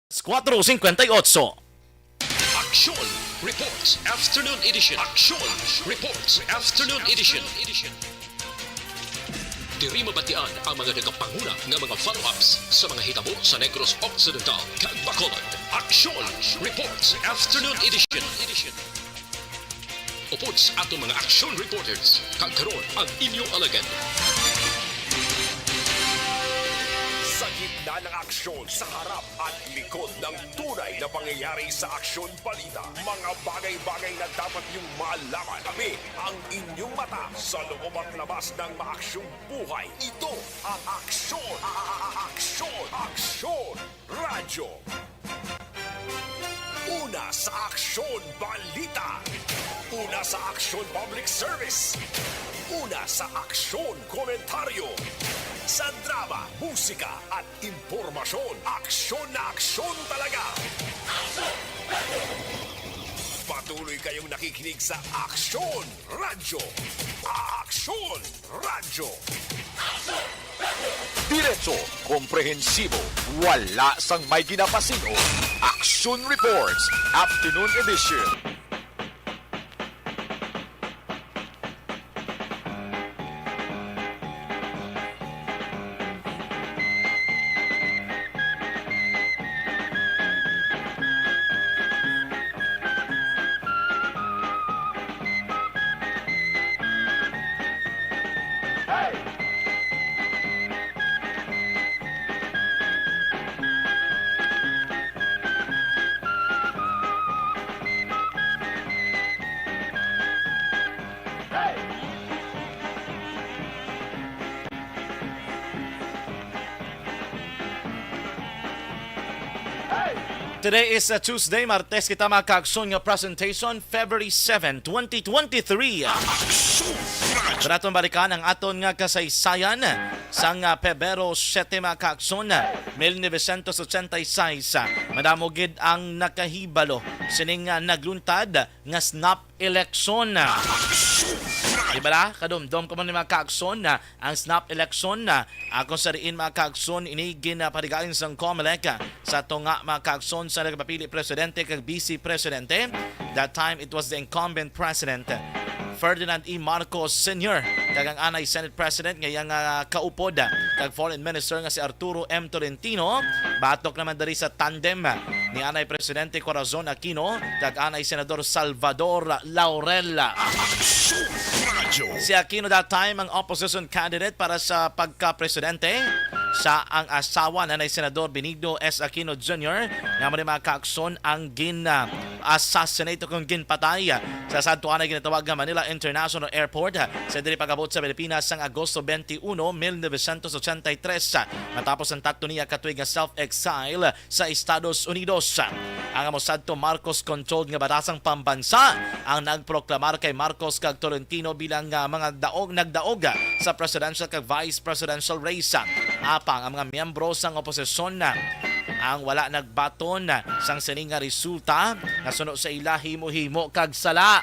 4:58. Action Reports Afternoon Edition. Action Reports Afternoon Edition. Diri mabatian ang mga nagapanguna nga mga follow-ups sa mga hitabo sa Negros Occidental kag Bacolod. Action Reports Afternoon Edition. Upots atong mga action reporters kag karon ang inyong alagad. Sa gitna ng aksyon, sa harap at likod ng tunay na pangyayari sa aksyon balita. Mga bagay-bagay na dapat niyong malaman. Kami ang inyong mata sa loob at labas ng maaksyong buhay. Ito ang aksyon. Aksyon Radyo. Una sa aksyon balita. Una sa aksyon public service. Una sa aksyon komentaryo. Sa drama, musika at impormasyon, aksyon na aksyon talaga. Patuloy kayong nakikinig sa Aksyon Radyo. Aksyon Radyo. Diretso, komprehensibo, wala sang may ginapasino. Action Reports, Afternoon Edition. Today is Tuesday, Martes kita makakson nga presentation, February 7, 2023. Daratong balikan ang aton nga kasaysayan sang Pebrero 7 makakson 1986. Madamogid ang nakahibalo sining nagluntad nga snap election. Diba kadumdum ko man ni mga kaakson na ang snap election na kung sa riin mga kaakson inigin na parigain sang COMELEC sa tunga mga kaakson sa nagpapili presidente kag vice presidente. That time it was the incumbent president Ferdinand E. Marcos Sr. kag ang anay Senate President ngayang kaupod kag Foreign Minister nga si Arturo M. Tolentino. Batok naman diri sa tandem ni anay Presidente Corazon Aquino kag anay Senador Salvador Laurel. Si Aquino that time ang opposition candidate para sa pagka-presidente. Sa ang asawa na Senador Benigno S. Aquino Jr. nga mga kaakson ang assassinate kung ginpatay sa Santuana ginatawag nga Manila International Airport sa diri pag-abot sa Pilipinas sang Agosto 21, 1983 matapos ang tatlo niya katuig nga self-exile sa Estados Unidos. Ang amosadto Marcos controlled nga batasang pambansa ang nagproklamar kay Marcos kag Tolentino bilang mga nagdaog sa presidential kag vice presidential race. Apang ang mga miyembro sang oposisyon na ang wala nagbaton sang sining nga resulta nga suno sa ila himo-himo kag sala.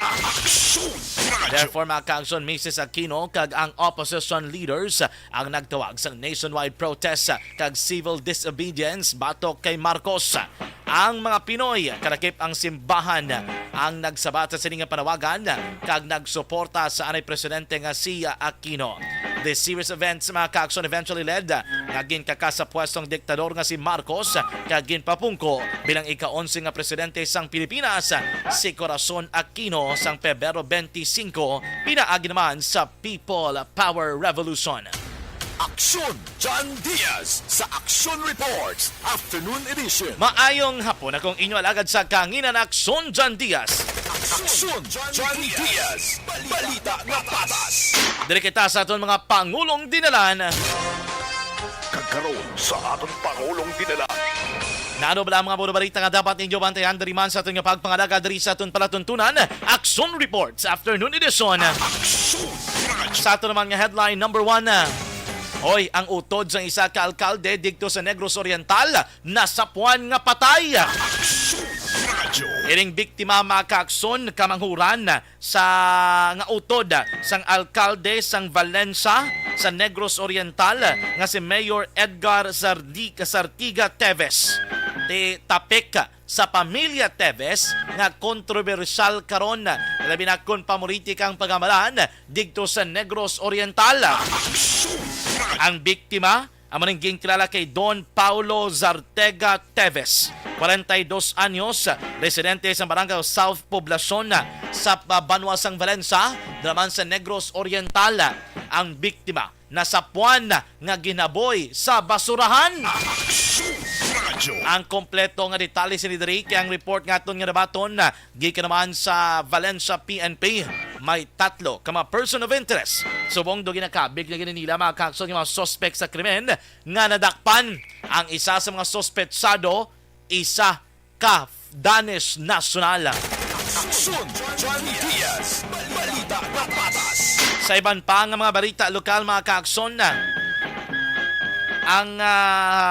Therefore mga kaagson, Mrs. Aquino kag ang opposition leaders ang nagtawag sang nationwide protest kag civil disobedience batok kay Marcos. Ang mga Pinoy kadakip ang simbahan ang nagsabat sa sining nga panawagan kag nagsuporta sa anay presidente nga si Aquino. This series of events mga kaagson eventually led naging kakasa pwestong diktador nga si Marcos kagin papungko bilang ika-11 nga presidente sang Pilipinas si Corazon Aquino sang Pebrero 25 pinaagi naman sa People Power Revolution. Aksyon John Diaz sa Action Reports, Afternoon Edition. Maayong hapon akong inyo alagad sa kanginan Aksyon John Diaz. Aksyon John Diaz, balita nga patas. Diri kita sa aton mga pangulong dinalan. Kagkaroon sa atong Pangulong dinala. Naano ba ang mga balita nga dapat ninyo bantayan diri man sa aton nga pagpangalaga diri sa aton palatuntunan? Action Reports Afternoon Edition. Sa aton naman nga headline number 1. Hoy, ang utod sa isa ka alkalde dito sa Negros Oriental nasapuan nga patay. Iring biktima mga kaakson kamanghuran sa nga utod sang alkalde sang Valencia sa Negros Oriental nga si Mayor Edgar Sartiga Teves. ti tapik sa pamilya Teves nga kontrobersyal karon labi na kun pamulitikang pagamalan didto sa Negros Oriental. Ang biktima ang maningking kilala kay Don Paulo Zartega Teves, 42 anyos, residente sa Barangay South Poblacion sa Banwasang Valencia, naman sa Negros Oriental. Ang biktima nasapuan nga ginaboy sa basurahan. Ang kompleto nga detalye si Nidri kay ang report nga aton nga nabaton gikan naman sa Valencia PNP. May 3 ka mga person of interest. Subong do ginakabig na nila mga kaakson nga mga suspect sa krimen nga nadakpan. Ang isa sa mga suspetsado, isa ka Danes Nacional. Aksyon Johnny Diaz, balita na patas. Sa iban pa nga mga balita lokal mga kaakson, ang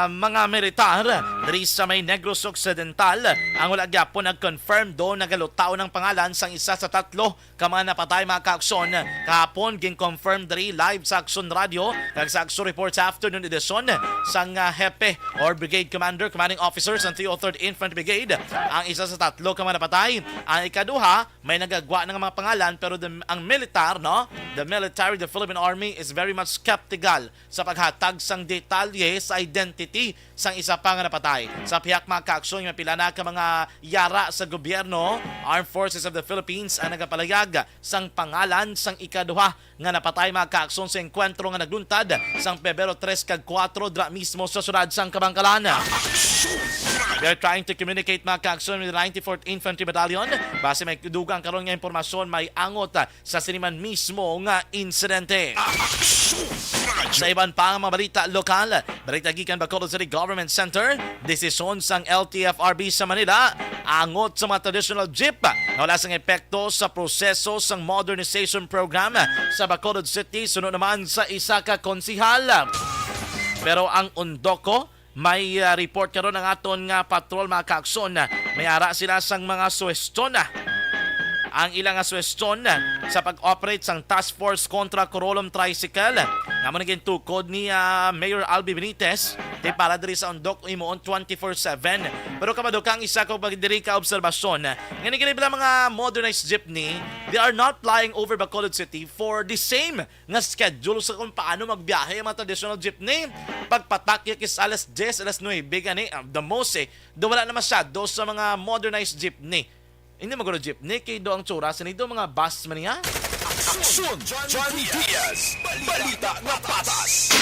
mga militar diri sa may Negros Occidental ang wala gyapon nag-confirm do nagalutaw ng pangalan sang isa sa 3 ka mga napatay mga kaakson. Kahapon gin-confirm diri live sa Aksyon Radio kag sa Aksyon Reports afternoon edition sang hepe or brigade commander commanding officers ng 303rd Infantry Brigade. Ang isa sa 3 ka mga napatay. Ang ikaduha may nagagwa ng mga pangalan pero ang militar, no, the military, the Philippine Army is very much skeptical sa paghatag sang detalye sa identity sang isa pa nga napatay. Sa piyak mga kaaksyon yung pila na ka mga yara sa gobyerno, Armed Forces of the Philippines ang nagapalayag sang pangalan sang ikaduha nga napatay mga kaaksyon sa enkwentro nga nagluntad sang Pebrero 3 kag 4 dra mismo sa syudad sang Kabangkalan. They're trying to communicate mga kaaksyon with the 94th Infantry Battalion. Base may dugang karon nga impormasyon may angot sa siniman mismo nga insidente. Sa iban pa ang mga balita lokal, balita gikan Bacolod City Government Center, desisyon sang LTFRB sa Manila, angot sa mga traditional jeep na wala sang epekto sa proseso sang modernization program sa Bacolod City, sunod naman sa isa ka konsihal. Pero ang Undoco, may report karon ng aton nga patrol mga kaakson, may ara sila sang mga suwestyon. Ang ilang suwestyon sa pag-operate sang Task Force kontra Corolom Tricycle nga naging tukod ni Mayor Albi Benitez di para diri sa Undok imoon 24/7. Pero kamadukang isa ko pagdiri ka obserbasyon nga ni mga modernized jeepney, they are not flying over Bacolod City for the same nga schedule sa kung paano magbiyahe ang mga traditional jeepney. Pagpatak is alas 10, alas 9 gani the most do wala na masyado sa mga modernized jeepney. Hindi magano jeepney kay do ang tsura sa nito mga bus man niya. Aksyon Johnny Diaz, balita na patas.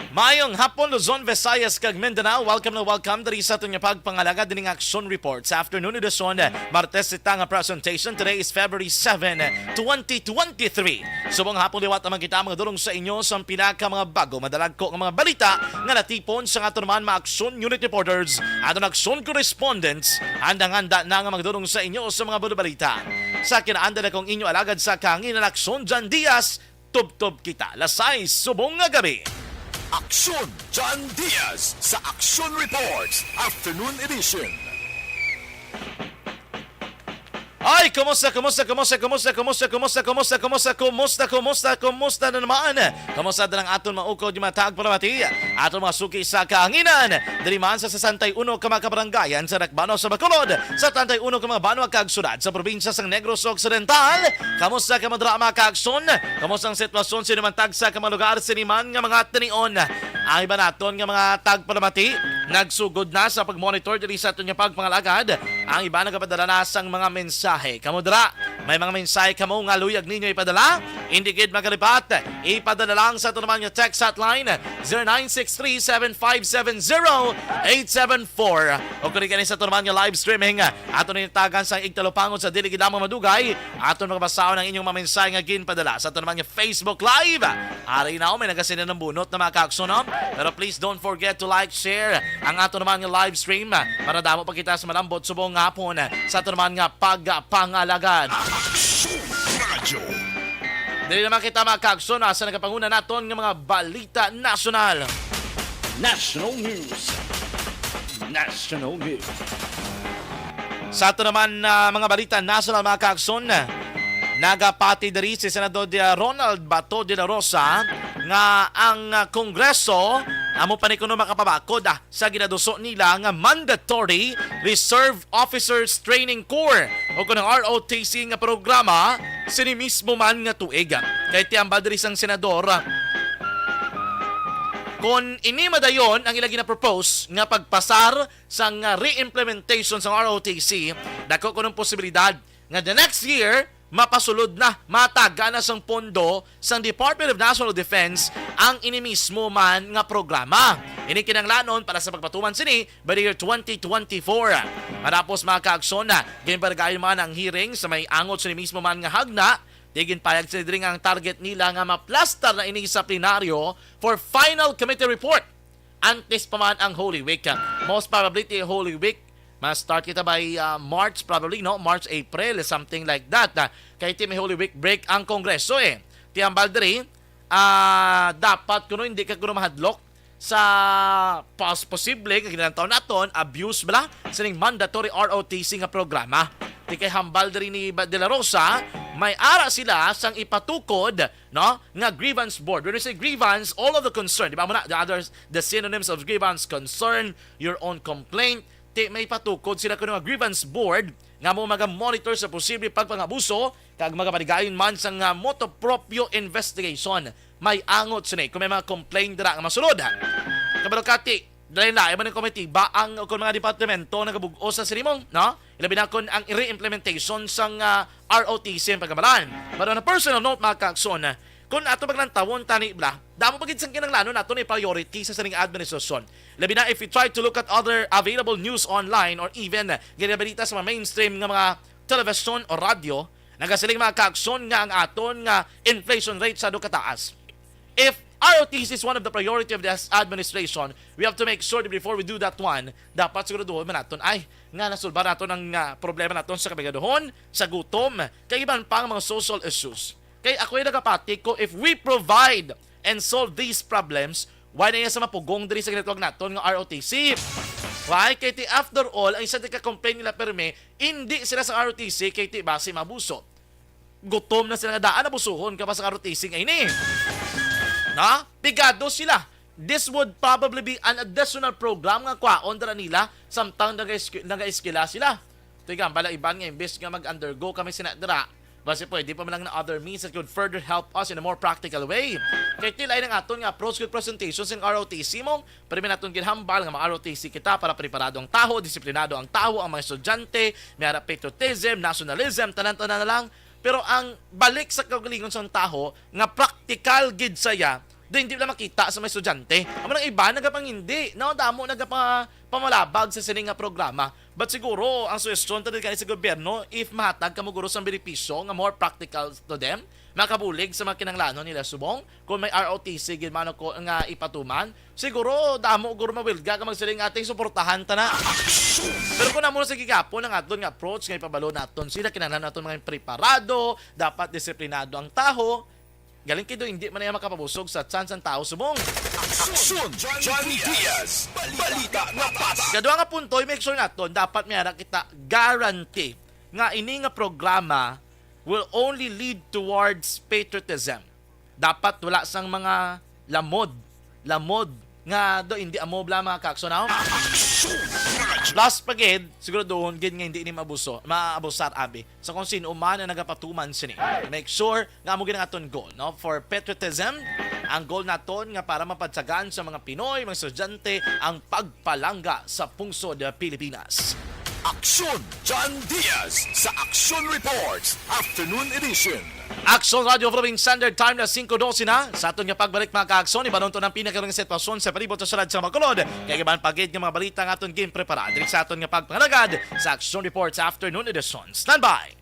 Mayong hapon Luzon, Visayas kag Mindanao. Welcome na welcome diri sa aton nga pagpangalaga dining Aksyon Reports afternoon edition. Martes ita nga presentation. Today is February 7, 2023. Subong hapon liwat naman kita mga durong sa inyo sa pinaka mga bago madalag ko nga mga balita nga natipon sa aton man mga Aksyon Unit Reporters aton Aksyon Correspondents. Handang-handa na nga magdurong sa inyo sa mga balita. Sa kinaanda na kong inyo alagad sa kanginan Aksyon Jan Diaz. Tub-tub kita. Lasay subong nga gabi. Aksyon John Diaz sa Aksyon Reports Afternoon Edition. Ay, kumusta na naman? Kumusta na lang aton maukod yung matag palamati? Aton mga suki sa kahanginan. Diriman sa 61 kamakabaranggayan sa Nakbano sa Bacolod, sa 31 kamabano kagsunod sa probinsya sang Negros Occidental. Kamusta ka madrama kaagson? Kamusta ang sitwasyon sa naman sa kamalugar siniman nga mga tanion? Ang iba naton nga mga tag palamati nagsugod na sa pagmonitor diri sa aton nga pagpangalagad. Ang iba nagapadala na sang mga mensahe. Kamudra, may mga mensahe kamo nga luyag ninyo ipadala? Indicate magalipat. Ipadala lang sa ito naman yung text hotline 0963-7570-874. O kung rin sa ito naman yung live streaming ato nitagan sa igtalupangon sa diligid lamang madugay. Ato nagbasaw ng inyong mga mensahe nga ginpadala sa ito naman yung Facebook Live. Ari na may nagasinan ng bunot na mga kaaksonom. Pero please don't forget to like, share ang ato naman yung live stream para damo pa kita sa malambot subong hapon sa ito naman nga pagpangalagan. Dili naman kita mga kaagson sa nagapanguna naton ng mga balita nasyonal. National News. Sa ito naman mga balita nasyonal mga kaagson, nagapati diri si Senador Ronald Bato de la Rosa nga ang Kongreso amo pa ni kuno makapabakod sa ginaduso nila nga mandatory Reserve Officers Training Corps o kunang ROTC nga programa sini mismo man nga tuig. Kay tiambal diri sang senador kung ini madayon ang ilagi na propose nga pagpasar sang re-implementation sang ROTC, dako kunong posibilidad nga the next year mapasulod na, mataga na sang pondo sang Department of National Defense ang ini mismo man nga programa. Ini kinanglanon para sa pagpatuman sini by the year 2024. Matapos mga kaaksyon na, ginbargayon man ang hearing sa may angot sa mismo man nga hagna, tigin payag sila din ang target nila nga maplastar na ini sa plenaryo for final committee report. Antes pa man ang Holy Week. Most probably the Holy Week ma-start kita by March probably, no? March, April, something like that. Kaya may Holy Week break ang Kongreso eh. Tiyambal diri, dapat kuno hindi ka kuno mahadlok sa posible kag ginantaw naton abuse bala sining mandatory ROTC nga programa. Di kay hambal diri ni De La Rosa, may ara sila sang ipatukod, no, nga grievance board. When we say grievance, all of the concern, di ba mo na, the synonyms of grievance, concern, your own complaint, may patukod sila kuno nga grievance board nga mo maga-monitor sa posible pagpangabuso kag magapanigayon man sang moto proprio investigation. May angot sini kung may mga complaint dira nga masulod. Kabalo kati dahil na iba ng committee ba ang kung mga departamento nagabugo sa sinimong, no? Ilabi na kung ang re-implementation sang ROTC ang pagkamalan. But on a personal note mga kaakson, kung ato maglantawon tani bla, damo pagid sang kinanglanon nato ni priority sa sining administrasyon. Labi na if we try to look at other available news online or even ginabalita sa mga mainstream nga mga television o radyo, nagasiling mga kaakson nga ang aton nga inflation rate sa kataas. If ROTC is one of the priority of this administration, we have to make sure that before we do that one, dapat siguraduhin man naton ay nga nasulba naton ang problema naton sa kabigaduhon, sa gutom, kay iban pang mga social issues. Kay ako'y nagapati ko, if we provide and solve these problems, why na yan sa mapugong diri sa ginatawag naton nga ROTC? Why? Kay ti after all, ang isa complain nila perme, hindi sila sa ROTC kay ti base mabuso. Gutom na sila nga daan, nabusuhon ka pa sa ROTC nga ini. Na? Pigado sila. This would probably be an additional program nga kwaon dara nila samtang nag-iskila sila. Tiga, bala iban nga imbes nga mag-undergo kami sinadra. Basta pwede pa man lang na other means that could further help us in a more practical way. Kaya tilay ng aton nga approach with presentations ng ROTC mo, pwede naton ginhambal nga ma-ROTC kita para preparado ang taho, disiplinado ang taho, ang mga estudyante, may harap patriotism, nationalism, tanan-tanan na lang. Pero ang balik sa kagalingon sa taho, nga practical gid saya, do hindi na makita sa mga estudyante. Amo nang iba nagapang hindi, no, damo pamalabag sa sining nga programa. But siguro ang suggestion tadi kanhi sa gobyerno, if mahatag kamo guro sa benepisyo nga more practical to them, makabulig sa mga kinanglanon nila subong, kung may ROTC gid man ko nga ipatuman, siguro damo guro mawilga ka magsiling ating suportahan ta na. Pero kung namo sa gigapon ang aton nga approach nga ipabalo naton sila kinahanglan naton mga preparado, dapat disiplinado ang taho. Galing kido hindi man niya makapabusog sa chance ang tao subong. Aksyon John Diaz, balita nga patas. Kadua nga punto, make sure naton dapat mayara kita guarantee nga ini nga programa will only lead towards patriotism. Dapat wala sang mga lamod nga do hindi amo bla mga kaksonaw. Plus pagid siguro doon gid nga hindi ni maabusar abi sa kung sino man na nagapatuman sini. Make sure nga amo gid ang aton goal, no, for patriotism. Ang goal naton nga para mapatsagaan sa mga Pinoy, mga estudyante ang pagpalangga sa pungsod ng Pilipinas. Aksyon John Diaz sa Aksyon Reports Afternoon Edition. Aksyon Radio Philippine Standard Time na 5:12 na. Sa aton nga pagbalik mga ka-aksyon, ibanon to ng pinakalang sitwasyon sa palibot sa syudad sa Bacolod. Kaya iban pagid nga mga balita nga aton game preparado diri sa aton nga pagpangalagad sa Aksyon Reports Afternoon Edition. Stand by.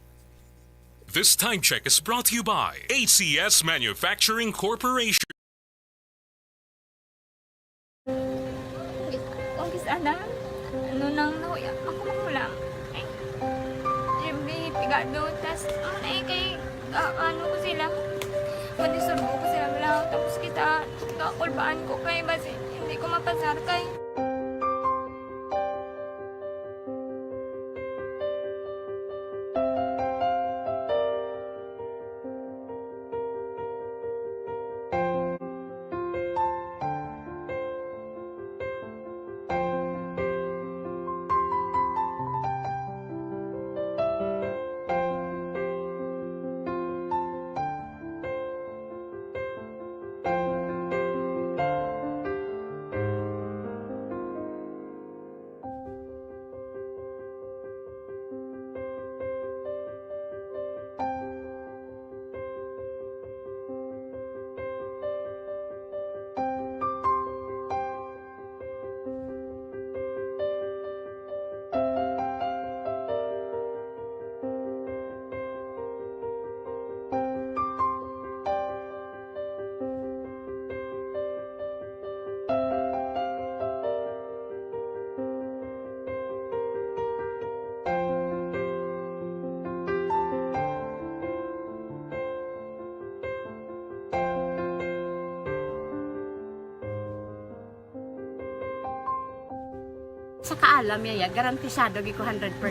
This time check is brought to you by ACS Manufacturing Corporation. Sana, ano nang nahuya ako magulang. Ay, siyempre, pigado. Tapos, kay, ano ko sila. Madisurbo ko sila lang. Tapos kita, kakulbaan ko kay, basi, hindi ko mapasar kay. Sa kaalam yaya, garantisado gi ko 100%.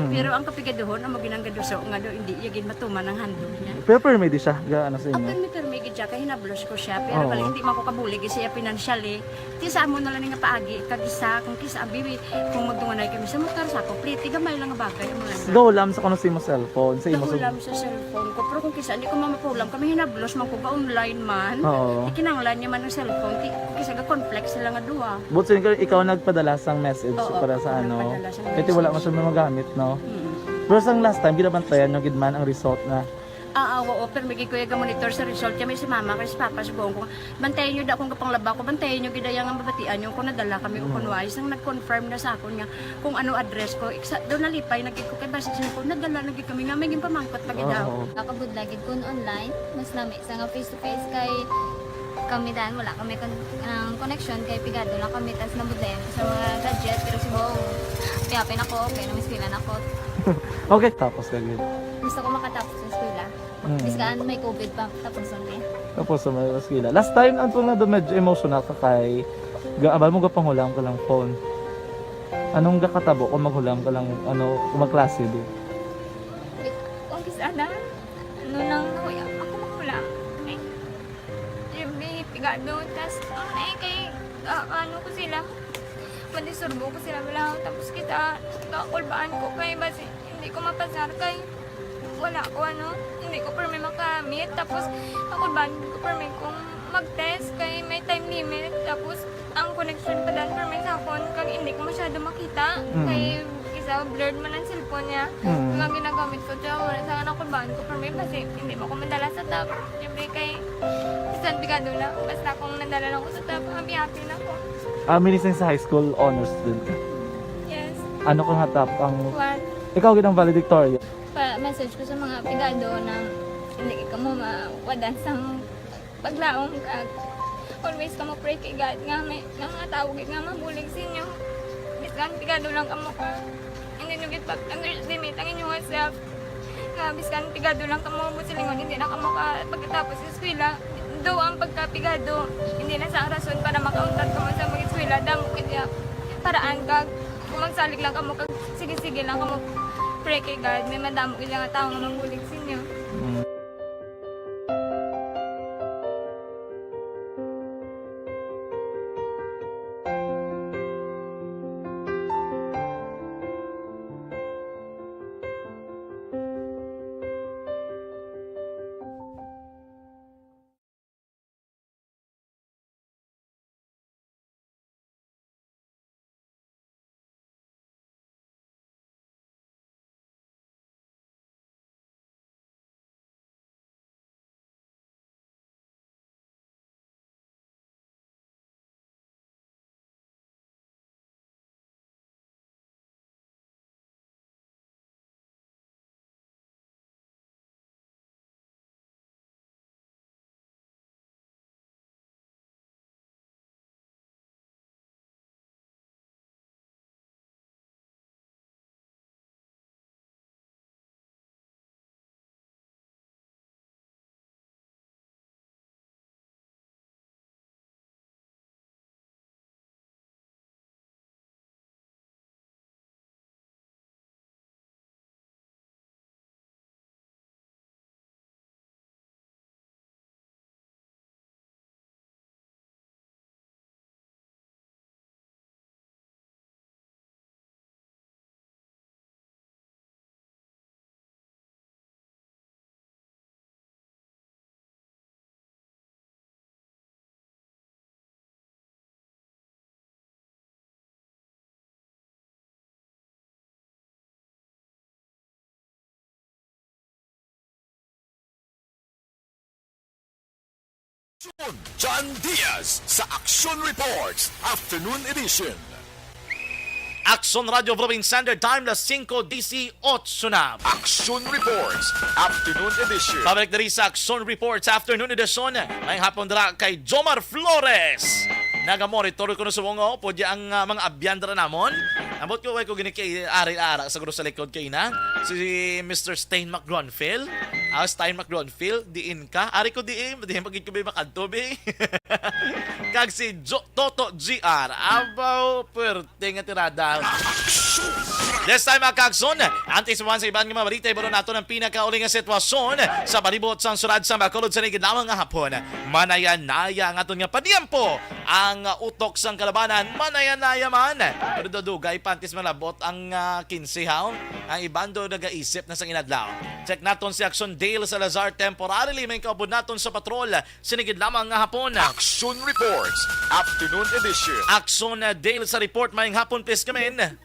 Pero ang kapigaduhon, ang maginanggaduso, nga do, hindi yagin matuman ang handog niya. Pero permedi siya, ano sa Ang inyo? permi gid siya, kaya hinablos ko siya. Pero Oo. bali, hindi man ko kabulig siya financially. Tisa mo na lang nga paagi, kagisa, kung kisa ang bibi, kung magdunganay kami sa motor sa ako, pliti, gamay lang nga bagay. Mo lang. Gahulam sa kano sa imo cellphone, sa imo Nahulam sa cellphone ko, pero kung kisa, hindi ko mamapulam. Kami hinablos man ko ba online man. Oo. Ikinanglan niya man ang cellphone, kisa ga complex sila nga duwa. But so, ikaw nagpadala sang message Oo, para sa ako ano. nagpadala sang Kasi wala message. man siya magamit, no? Hmm. Pero sang last time, ginabantayan nyo gidman ang result na. Oo, pero may kuya ga monitor sa result kami si mama kasi si papa si buong ko. Bantayan niyo da kung kapang laba ko, bantayan niyo gidayang ang babatian yung kung nadala kami kung kunwari sang nag-confirm na sa akon nga kung ano address ko. Doon nalipay nagig ko kay basta ko nadala nagig kami nga may pamangkot pag daw. Oo. Nakabudlagid kun online, mas lami sa nga face to face kay kami dahil wala kami ang connection kay pigado lang kami tas nabudlayan sa mga gadget pero si Bong piyapin ako okay na miskilan ako Okay, tapos kagid. gusto ko makatapos sa eskwela biskaan may COVID pa tapos ulit Tapos sa may skila. Last time, ang na do medyo emotional ka kay gaabal mo gapanghulam ka lang phone. Anong gakatabo kung maghulam ka lang, ano, kung magklase di? kung kisana ano nang nakuya ako makulang ay may pigado tas ay kay ano ko sila madisurbo ko sila wala tapos kita kakulbaan ko kay basi hindi ko mapasar kay wala ko ano hindi ko per may makamit tapos kakulbaan ko per may kung mag-test kay may time limit tapos ang connection pa dan per may sakon kag hindi ko masyado makita kay isa blurred man ang cellphone niya mga ginagamit ko siya wala sa nakulbaan ko per may basi hindi mo ko madala sa tab siyempre kay isang bigado lang basta kung nadala lang ko sa tab happy na ako. Minising sa high school honors student ka. Yes. Ano kang hatap ang... What? Ikaw ginang valedictorian. Message ko sa mga pigado na hindi ka mo mawadan sa paglaong kag always ka mo pray kay God nga may mga tawag nga mabulig sa inyo. Biskan pigado lang ka mo ka. Hindi nyo git pag-underestimate ang inyong self. Nga biskan pigado lang ka mo busilingon hindi na ka mo ka pagkatapos sa eskwela. Do ang pagkapigado hindi na sa rason para makauntat ka mo sa mga eskwela damo kaya paraan kag kung magsalig lang ka mo kag sige lang ka mo pray kay God may madamo kaya nga tao nga mabulig sa inyo. John Diaz sa Action Reports Afternoon Edition. Action Radio Philippine Standard Time las 5:18 na. Action Reports Afternoon Edition. Pabalik na rin sa Action Reports Afternoon Edition. May hapon dira kay Jomar Flores. Nagamonitor ko na sa mga po ang mga abyandra namon. Ambot ko ko gini kay ari-ara sa guro sa likod kay na si Mr. Stein McGronfield. Stein McGronfield diin ka. Ari ko diin, magid ko ba makadto be. kag si Toto GR. Abaw, pwerte nga tirada. This time mga kagson, antisipan sa iban nga mga balita, ibaro nato ng pinakauling nga sitwasyon sa palibot sang surad sa Bacolod sa nigid lamang nga hapon. Manayanaya ang aton nga padiampo ang utok sang kalabanan, manayanaya man. Pero dudugay pantis malabot ang 15 haon. Ang iban do nagaisip na sang inadlaw. Check naton si Action Dale Salazar temporarily may kaubod naton sa patrol sa nigid lamang nga hapon. Action Reports, Afternoon Edition. Action Dale sa report mayang hapon please kamen.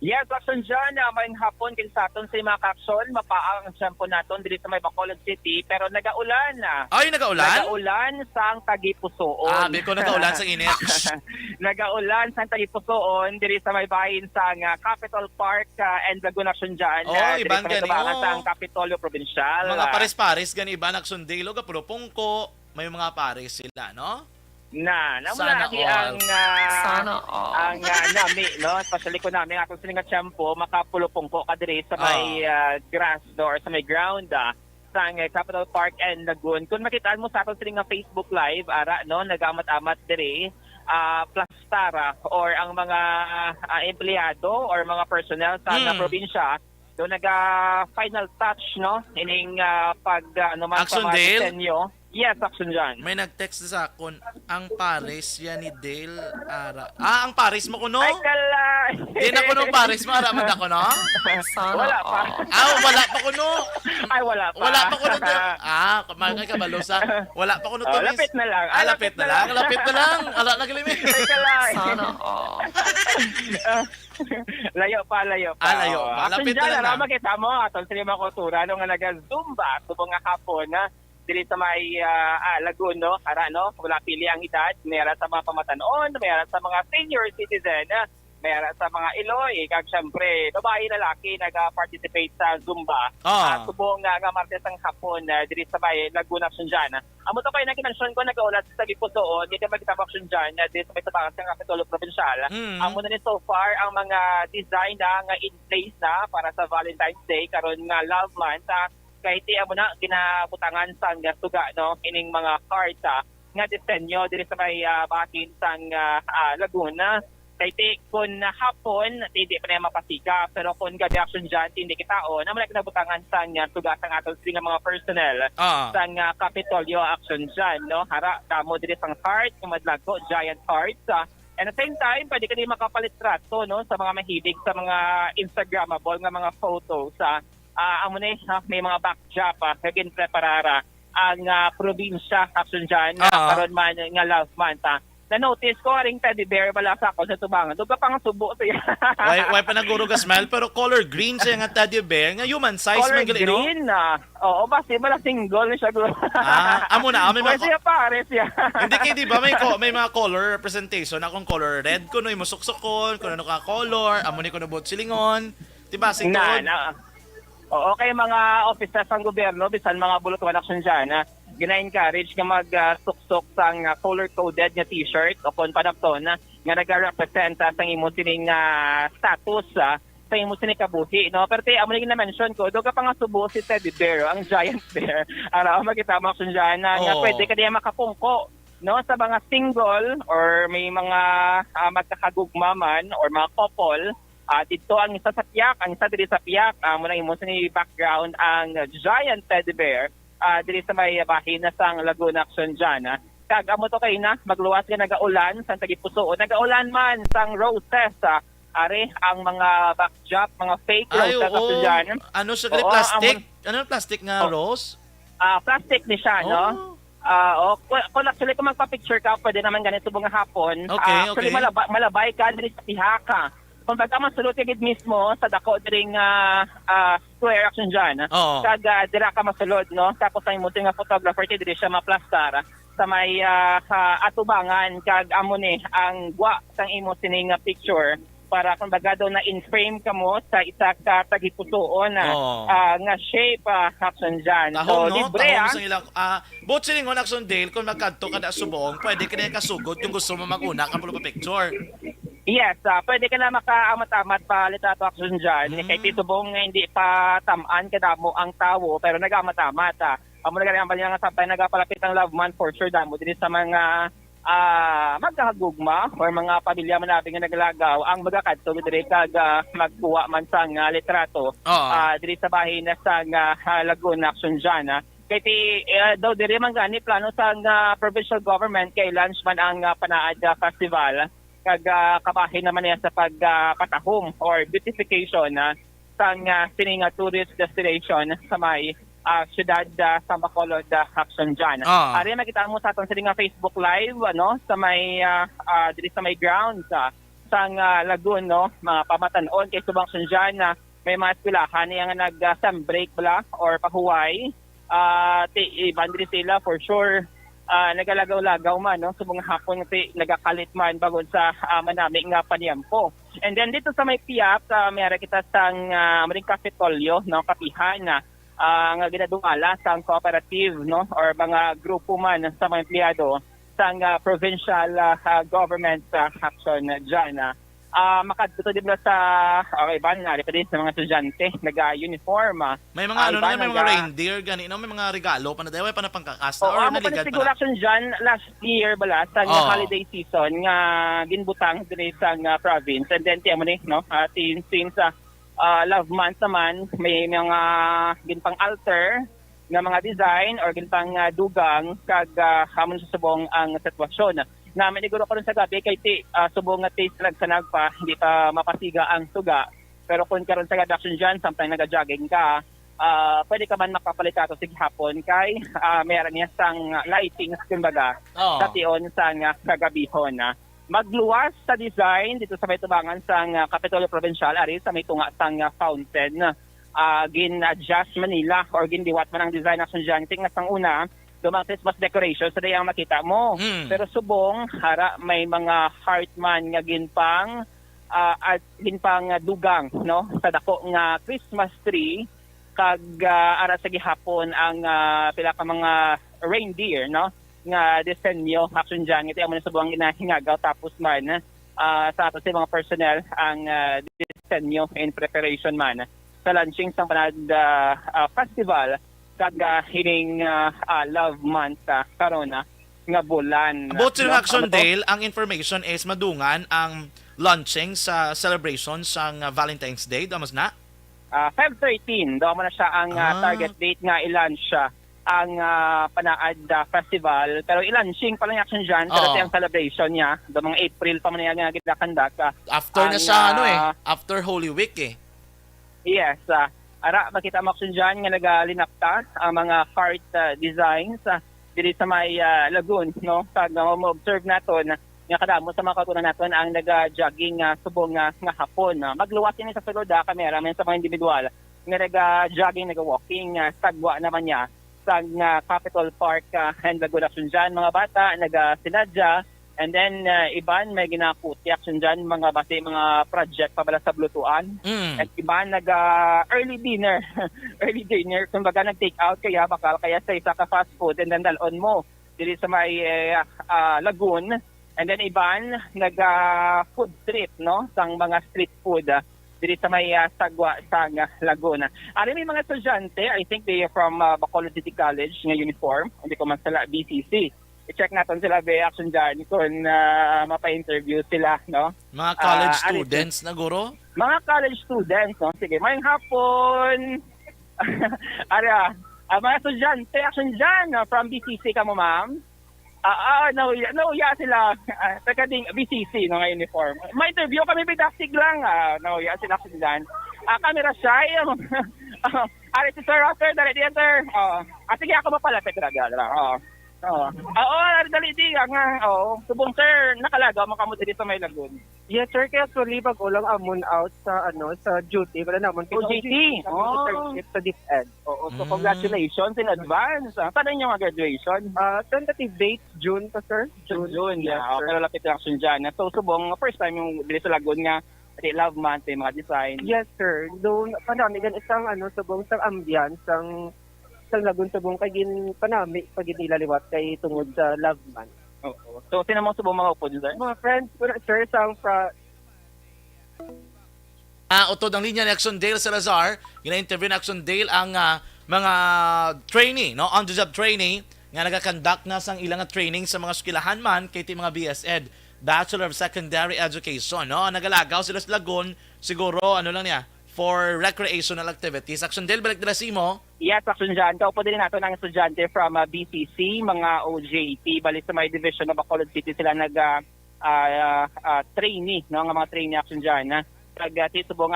Yes, action dyan. Mayang hapon kin sa aton sa mga kakson. Mapaang ang sampo naton dito sa may Bacolod City. Pero nagaulan na. Ay, nagaulan? Nagaulan sa Tagipusoon. Biko nagaulan sa init. Nagaulan sa Tagipusoon dito sa may bahin sa Capitol Park and Laguna Action dyan. Ibang gani. Sa Capitolio Provincial. Mga pares-pares, gani iba Action Dale, kapuro pungko, may mga pares sila, no? Sana ang nami, no? Especially ko namin atong siningat shampoo, makapulupong ko kadiri sa may grass door, sa may ground sa Capitol Park and Lagoon. Kung makitaan mo sa atong siningat Facebook Live, ara, no? Nagamat-amat diri, plastara or ang mga empleyado or mga personnel sa probinsya, do naga-final touch, no? Ining Action Dale? Yes, action dyan. May nag-text sa akon, ang Paris yan ni Dale Ara. Ang Paris mo kuno? Ay, kala. Di na kuno Paris mo, aramad ako, no? Wala pa. Wala pa kuno. Ay, wala pa. Wala pa kuno. Kumagay ka balosa. Wala pa kuno to, miss. Lapit na lang. Lapit na lang. Lapit na lang. Ala, naglimit. Ay, kala. Layo pa. Layo pa. Lapit na lang. Action dyan, makita mo, atong sinima kultura, nung naga-zumba, subong nga hapon, dili sa may Lagoon, no? Ara, no? Wala pili ang edad. Mayroon sa mga pamatanon, mayroon sa mga senior citizen, mayroon sa mga Iloy. Kag syempre, babae lalaki nag-participate sa Zumba. Subong nga Martes ang hapon dili sa may Lagoon Action dyan. Amo to kayo nag-mention ko, nag-aulat sa Tagipusoon, dito magkita action dyan, dito sa may tabangan sa Capitolio Provincial. Amo na ni so far ang mga design na nga in place na para sa Valentine's Day, karon nga love month, kahit amo na ginabutangan sa tuga, no, ining mga cards nga disenyo diri sa may bahin sang Laguna. Kahit kung hapon hindi pa na mapasika, pero kung gabi action dyan hindi kitaon na mga ginabutangan sa tuga sang aton sing mga personnel sang Capitolio Action dyan, no. Hara damo diri sang cards, madlago giant cards. And at the same time, pwede ka din makapalit trato, no, sa mga mahilig sa mga Instagrammable nga mga photos amo ni may mga backdrop kagin preparara ang probinsya action dyan karon man nga last month na-notice ko ring teddy bear wala sa ako sa tubangan duga pa nga subo siya. Why pa naguro ka smile pero color green siya nga teddy bear nga human size color man gali, no? Green oo basta wala single siya amo na may mga siya pares siya. Hindi kay di ba may mga color representation akong color red kuno imo suksokon kuno ano ka color amo ni kuno bot silingon diba singod okay, mga officers ng gobyerno, bisan mga bulutuan action dyan, gina-encourage nga mag-suksok sang color-coded nga t-shirt o kung panapton nga nag-represent sa imo sining status sa imo sining kabuhi, no? Pero amo na na-mention ko, doga pa nga subo si teddy bear, ang giant bear. Araw, makita mo action dyan nga pwede ka diya makapungko, no? Sa mga single or may mga magkakagugma man or mga couple, dito ang isa sa piyak, ang isa diri sa piyak, muna imo sa ni background ang giant teddy bear diri sa may bahin na sang Laguna Action dyan. Kag amo to kay na magluwas ka nagaulan sa Tagipusoon, nagaulan man sang roses. Are ang mga backdrop, mga fake roses dyan. Ano siya plastic? Ano plastic nga rose? Plastic ni siya, no? Kung actually kung magpa-picture ka, pwede naman ganito bunga hapon. Actually malabay ka diri sa pihaka. Kung baga masulot ka mismo sa dako diring square action dyan, kag dira ka masulod, no? Tapos ang muting nga photographer ti diri siya maplastar sa may atubangan kag amo ni ang gwa sang imo sining picture para kung baga daw na in frame ka mo sa isa ka Tagipusoon nga shape action dyan. Tahong, so libre sa ilang bot silingon action Dale kung magkadto ka na subong pwede ka na kasugod kung gusto mo maguna ka pulo pa picture. Yes, pwede ka na makaamat-amat pa litrato action dyan. Kahit itubong hindi pa tamaan kadamo ang tao, pero nag-amat-amat. Amo na ganyan ang nga sampay nagapalapit ng love month for sure damo din sa mga magkahagugma or mga pamilya man natin nga naglagaw ang magakadto diri kag magkuha man sang litrato diri sa bahin na sang Laguna Action dyan. Kay daw diri man gani plano sang provincial government kay launch man ang Panaad Festival kag kabahin naman niya sa pagpatahom or beautification sang sining tourist destination sa may siyudad sa Bacolod Action dyan. Ari makita mo sa aton sining Facebook Live sa may diri sa may grounds sang Lagoon mga pamatanon kay subang dyan may mga eskwelahan niya nga nag-sunbreak bala or pahuway. Bandri sila for sure nagalagaw-lagaw man sa mga hapon nagakalit man bagod sa manami nga paniyampo. And then dito sa may Piap mayroon kita sang maring Kapitolyo kapihan nga ginadumala sang cooperative or mga grupo man sa mga empleyado sang provincial government action dyan. Makadto din sa iban nga din sa mga estudyante naga-uniform. May mga may mga reindeer gani may mga regalo pa na daw pa na pangkakasta or naligad pa. Siguro action dyan last year bala sa holiday season nga ginbutang diri sa province and then tiyan mo ni since love month naman may mga ginpang alter nga mga design or ginpang dugang kag hamon sa subong ang sitwasyon. Namin siguro ko rin sa gabi kay subong nga taste lag sa nagpa hindi pa mapasiga ang suga. Pero kung karon sa action dyan samtang naga-jogging ka pwede ka man makapalitato sig hapon kay meron niya sang lighting kumbaga sa tion sang kagabihon. Magluwas sa design dito sa may tubangan sang Kapitolyo Provincial ari sa may tunga sang fountain gin-adjust Manila or gindiwat man ang design action dyan. Tingnan sang una dumang Christmas decorations sa dayang makita mo. Pero subong hara may mga heart man nga ginpang at ginpang dugang sa dako nga Christmas tree kag ara sa gihapon ang pila ka mga reindeer nga disenyo action dyan ito mo na subong ginahingagaw tapos man sa ato sa mga personnel ang disenyo in preparation man sa launching sa Panaad Festival kag hining love month karon nga bulan. About sa Action Dale, ang information is madungan ang launching sa celebration sa Valentine's Day. Damas na? Feb 13, daw mo na siya ang target date nga i-launch siya ang Panaad Festival. Pero i-launching pa lang action dyan. Pero ang celebration niya, daw mga April pa man nga ginakandak. After na siya, after Holy Week Yes, ara makita mo action dyan nga nagalinapta ang mga heart designs diri sa may lagoon kag mo-observe naton nga kadamo sa mga katunan naton ang naga-jogging subong nga hapon. Magluwas ini sa sulod kamera men sa mga individual nga naga-jogging naga-walking sagwa naman niya sa Capitol Park and Laguna Action dyan. Mga bata naga-sinadya and then iban may ginakuti action dyan mga base mga project pabala sa Blutuan. At iban early dinner kumbaga nag-take out kaya bakal kaya sa isa ka fast food and then dalon mo diri sa may lagoon and then iban food trip sang mga street food diri sa may sagwa sa Laguna. Ari may mga estudyante, I think they are from Bacolod City College nga uniform, hindi ko man sala BCC. I-check natin sila by action dyan kung mapa-interview sila, Mga college students na guro? Mga college students, Sige, mayang hapon. Mga estudyante, action dyan from BCC ka mo, ma'am? Nauya sila. Teka ding BCC, nga uniform. May interview kami bidastig lang. Nauya sila action dyan. Camera shy. Ari si Sir Roster, dali diyan, sir. Sige, ako mapalapit talaga. Dali di nga. Subong sir, nakalagaw makamot dito sa may lagoon. Yes sir, kaya actually pag ulang amon out sa sa duty, wala naman duty. Sa DepEd. So congratulations in advance. Saan yung graduation? Tentative date June pa sir. June. Yes, sir. Pero lapit lang dyan. So subong first time yung dito sa lagoon nga love month, mga design. Yes sir. Doon panamigan isang subong sa ambience sang lagun subong kay gin panami pag inilaliwat kay tungod sa love month. Oo. So sino mo subong mga upo dyan? Mga friends ko na sir sang Utod ang linya ni Action Dale Salazar, gina-interview ni Action Dale ang mga trainee, on-the-job trainee nga nagakandak na sang ilang training sa mga eskwelahan man kay ti mga BSED, Bachelor of Secondary Education, no? Nagalagaw sila sa Lagun, siguro ano lang niya, for recreational activities. Action Del, balik nila si mo. Yes, Action Jan. Kaupo din nato ng estudyante from BCC, mga OJT, balik sa may division ng Bacolod City sila trainee, no? Nga mga trainee Action Jan. Subong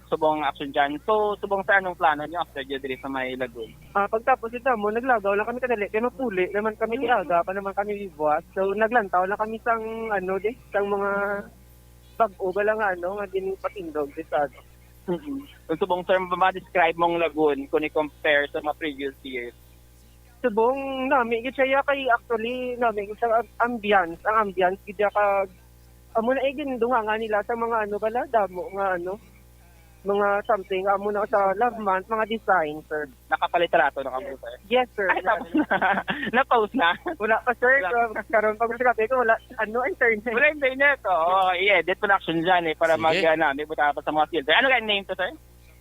subong Action Jan. So, subong sa anong plano niyo after dito sa may Lagoon? Pagtapos ito mo, naglagaw lang kami kadali. Kaya mapuli naman kami tiaga, pa naman kami bibuhat. So, naglantaw lang kami sang mga bag-o lang nga din patindog sa Kung subong sir, ma-describe mong Lagoon kung i-compare sa mga previous years? Subong namin, siya kay actually namin sa ambience. Ang ambience, gidya ka, amo na igindunga nga nila sa mga damo nga mga something, amo na sa love month, mga design, sir. Nakapalitrato na kamo, sir? Yes, sir. Ay, tapos na. Na-post na? Wala pa, sir. Karon pag sabi ko, wala, internet. Wala internet, i-edit production dyan para Sige. may buta pa sa mga field. Ano ka name to, sir?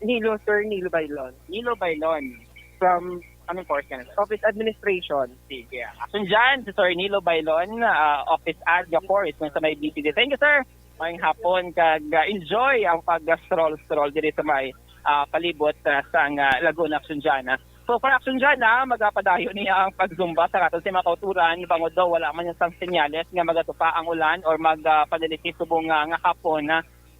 Nilo, sir. Nilo Bailon. Nilo Bailon. From Anong course ka na, sir? Office Administration. Sige. Action dyan, si Sir Nilo Bailon, Office Adja Course, sa may BPD. Thank you, sir. Mayang hapon, enjoy ang pag-stroll dito sa may palibot sa Lagoon Action dyan. So, for Action dyan, magpadayo niya ang pag-zumba sa katon si mga kauturan, bangod daw, wala man yung sang senyales nga magatupa ang ulan or magpadalitis subong nga hapon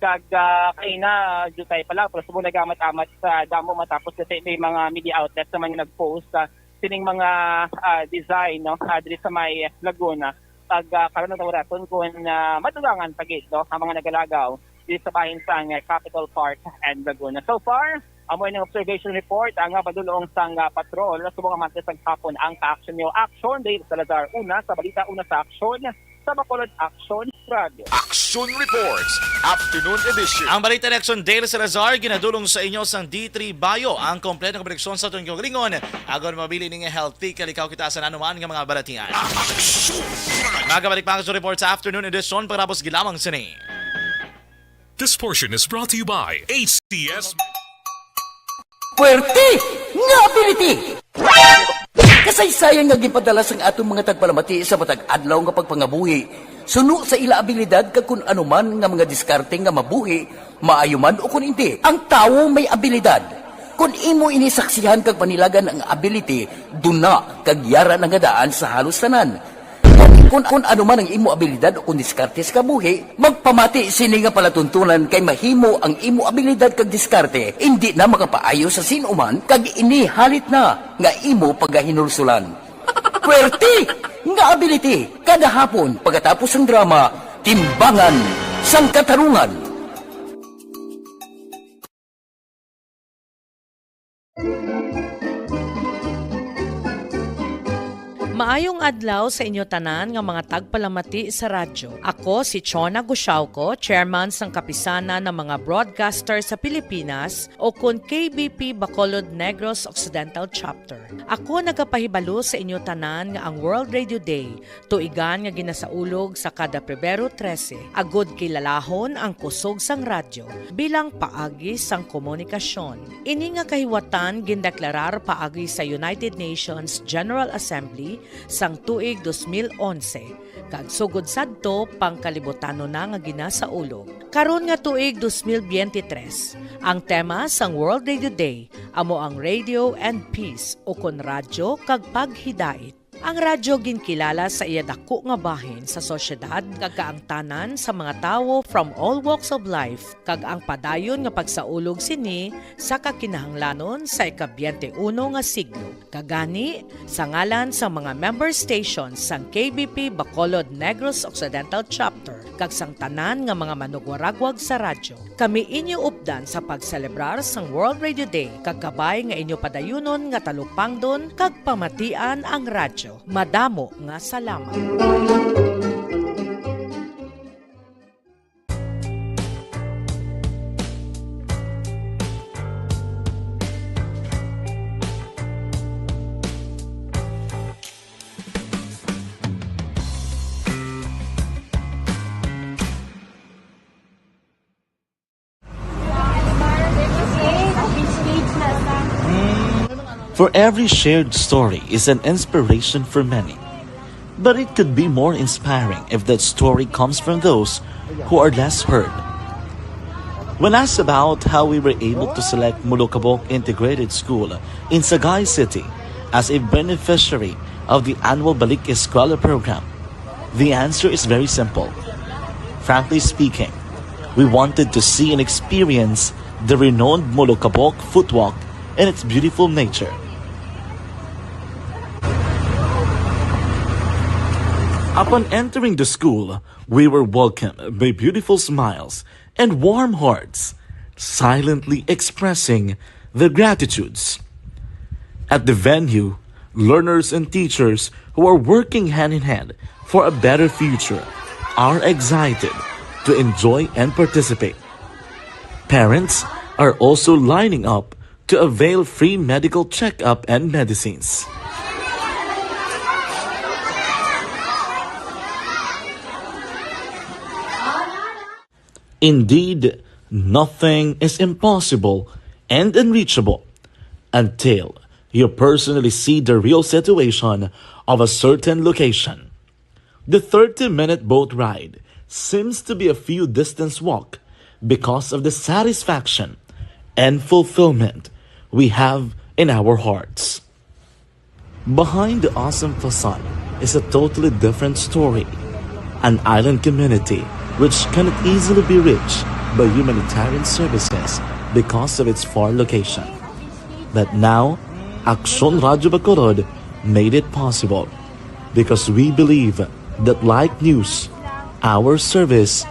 kay na jutay pala pero subong nagamat-amat sa damo matapos kasi may mga media outlets naman yung nag-post sining mga design dito sa may Laguna karon ng tawraton kung matugangan pagit ang mga nagalagaw dito sa bahin sa Capital Park and Laguna. So far, amoy ng observation report ang padulong sang patrol subong amante sa hapon ang ka-action niyo. Action Dave Salazar una sa balita una sa action sa Bacolod Action Radio. Action Reports, Afternoon Edition. Ang balita ni Action Dale Salazar, ginadulong sa inyo sang D3 Bio. Ang kompleto ng koneksyon sa Tungyong Ringon. Agon mabili ng healthy, kalikaw kita sa nanuman ng mga balatian. Magabalik pa sa report sa Afternoon Edition, pagkatapos gilamang sini. This portion is brought to you by ACS. Puwerte nga ability! Kasaysayan nga gipadala sang atong mga tagpalamati sa matag adlaw nga pagpangabuhi. Suno sa ila abilidad kag kun anuman nga mga diskarte nga mabuhi, maayo man o kun hindi. Ang tawo may abilidad. Kung imo inisaksihan kag panilagan ang ability, duna kag yara nga daan sa halos tanan. Kung anuman ang imo abilidad o kung diskarte sa kabuhi, magpamati sini nga palatuntunan kay mahimo ang imo abilidad kag diskarte, hindi na makapaayo sa sinuman kag inihalit na nga imo pagahinulsulan. Puwerte nga ability kada hapon pagkatapos ng drama, Timbangan sang Katarungan. Maayong adlaw sa inyo tanan nga mga tagpalamati sa radyo. Ako si Chona Gusiauco, chairman sang kapisanan ng mga broadcaster sa Pilipinas o kun KBP Bacolod Negros Occidental Chapter. Ako nagapahibalo sa inyo tanan nga ang World Radio Day, tuigan nga ginasaulog sa kada Pebrero 13. Agod kilalahon ang kusog sang radyo bilang paagi sang komunikasyon. Ini nga kahiwatan gindeklarar paagi sa United Nations General Assembly sang tuig 2011 kag sugod sadto pangkalibotano na nga ginasaulog. Karon nga tuig 2023, ang tema sang World Radio Day amo ang Radio and Peace o kon radyo kag paghidait. Ang radyo ginkilala sa iya dako nga bahin sa sosyedad kag kaangtanan sa mga tawo from all walks of life kag ang padayon nga pagsaulog sini sa kakinahanglanon sa ika-21 nga siglo. Kagani sa ngalan sa mga member stations sang KBP Bacolod Negros Occidental Chapter kag sang tanan nga mga manugwaragwag sa radyo, kami inyo updan sa pagselebrar sang World Radio Day kag kabay nga inyo padayunon nga talupangdon kag pamatian ang radyo. Madamo nga salamat. For every shared story is an inspiration for many. But it could be more inspiring if that story comes from those who are less heard. When asked about how we were able to select Mulukabok Integrated School in Sagay City as a beneficiary of the annual Balik Eskwela program, the answer is very simple. Frankly speaking, we wanted to see and experience the renowned Mulukabok footwalk and its beautiful nature. Upon entering the school, we were welcomed by beautiful smiles and warm hearts, silently expressing their gratitudes. At the venue, learners and teachers who are working hand in hand for a better future are excited to enjoy and participate. Parents are also lining up to avail free medical checkup and medicines. Indeed, nothing is impossible and unreachable until you personally see the real situation of a certain location. The 30-minute boat ride seems to be a few distance walk because of the satisfaction and fulfillment we have in our hearts. Behind the awesome facade is a totally different story, an island community which cannot easily be reached by humanitarian services because of its far location. But now, Aksyon Radio Bacolod made it possible because we believe that like news, our service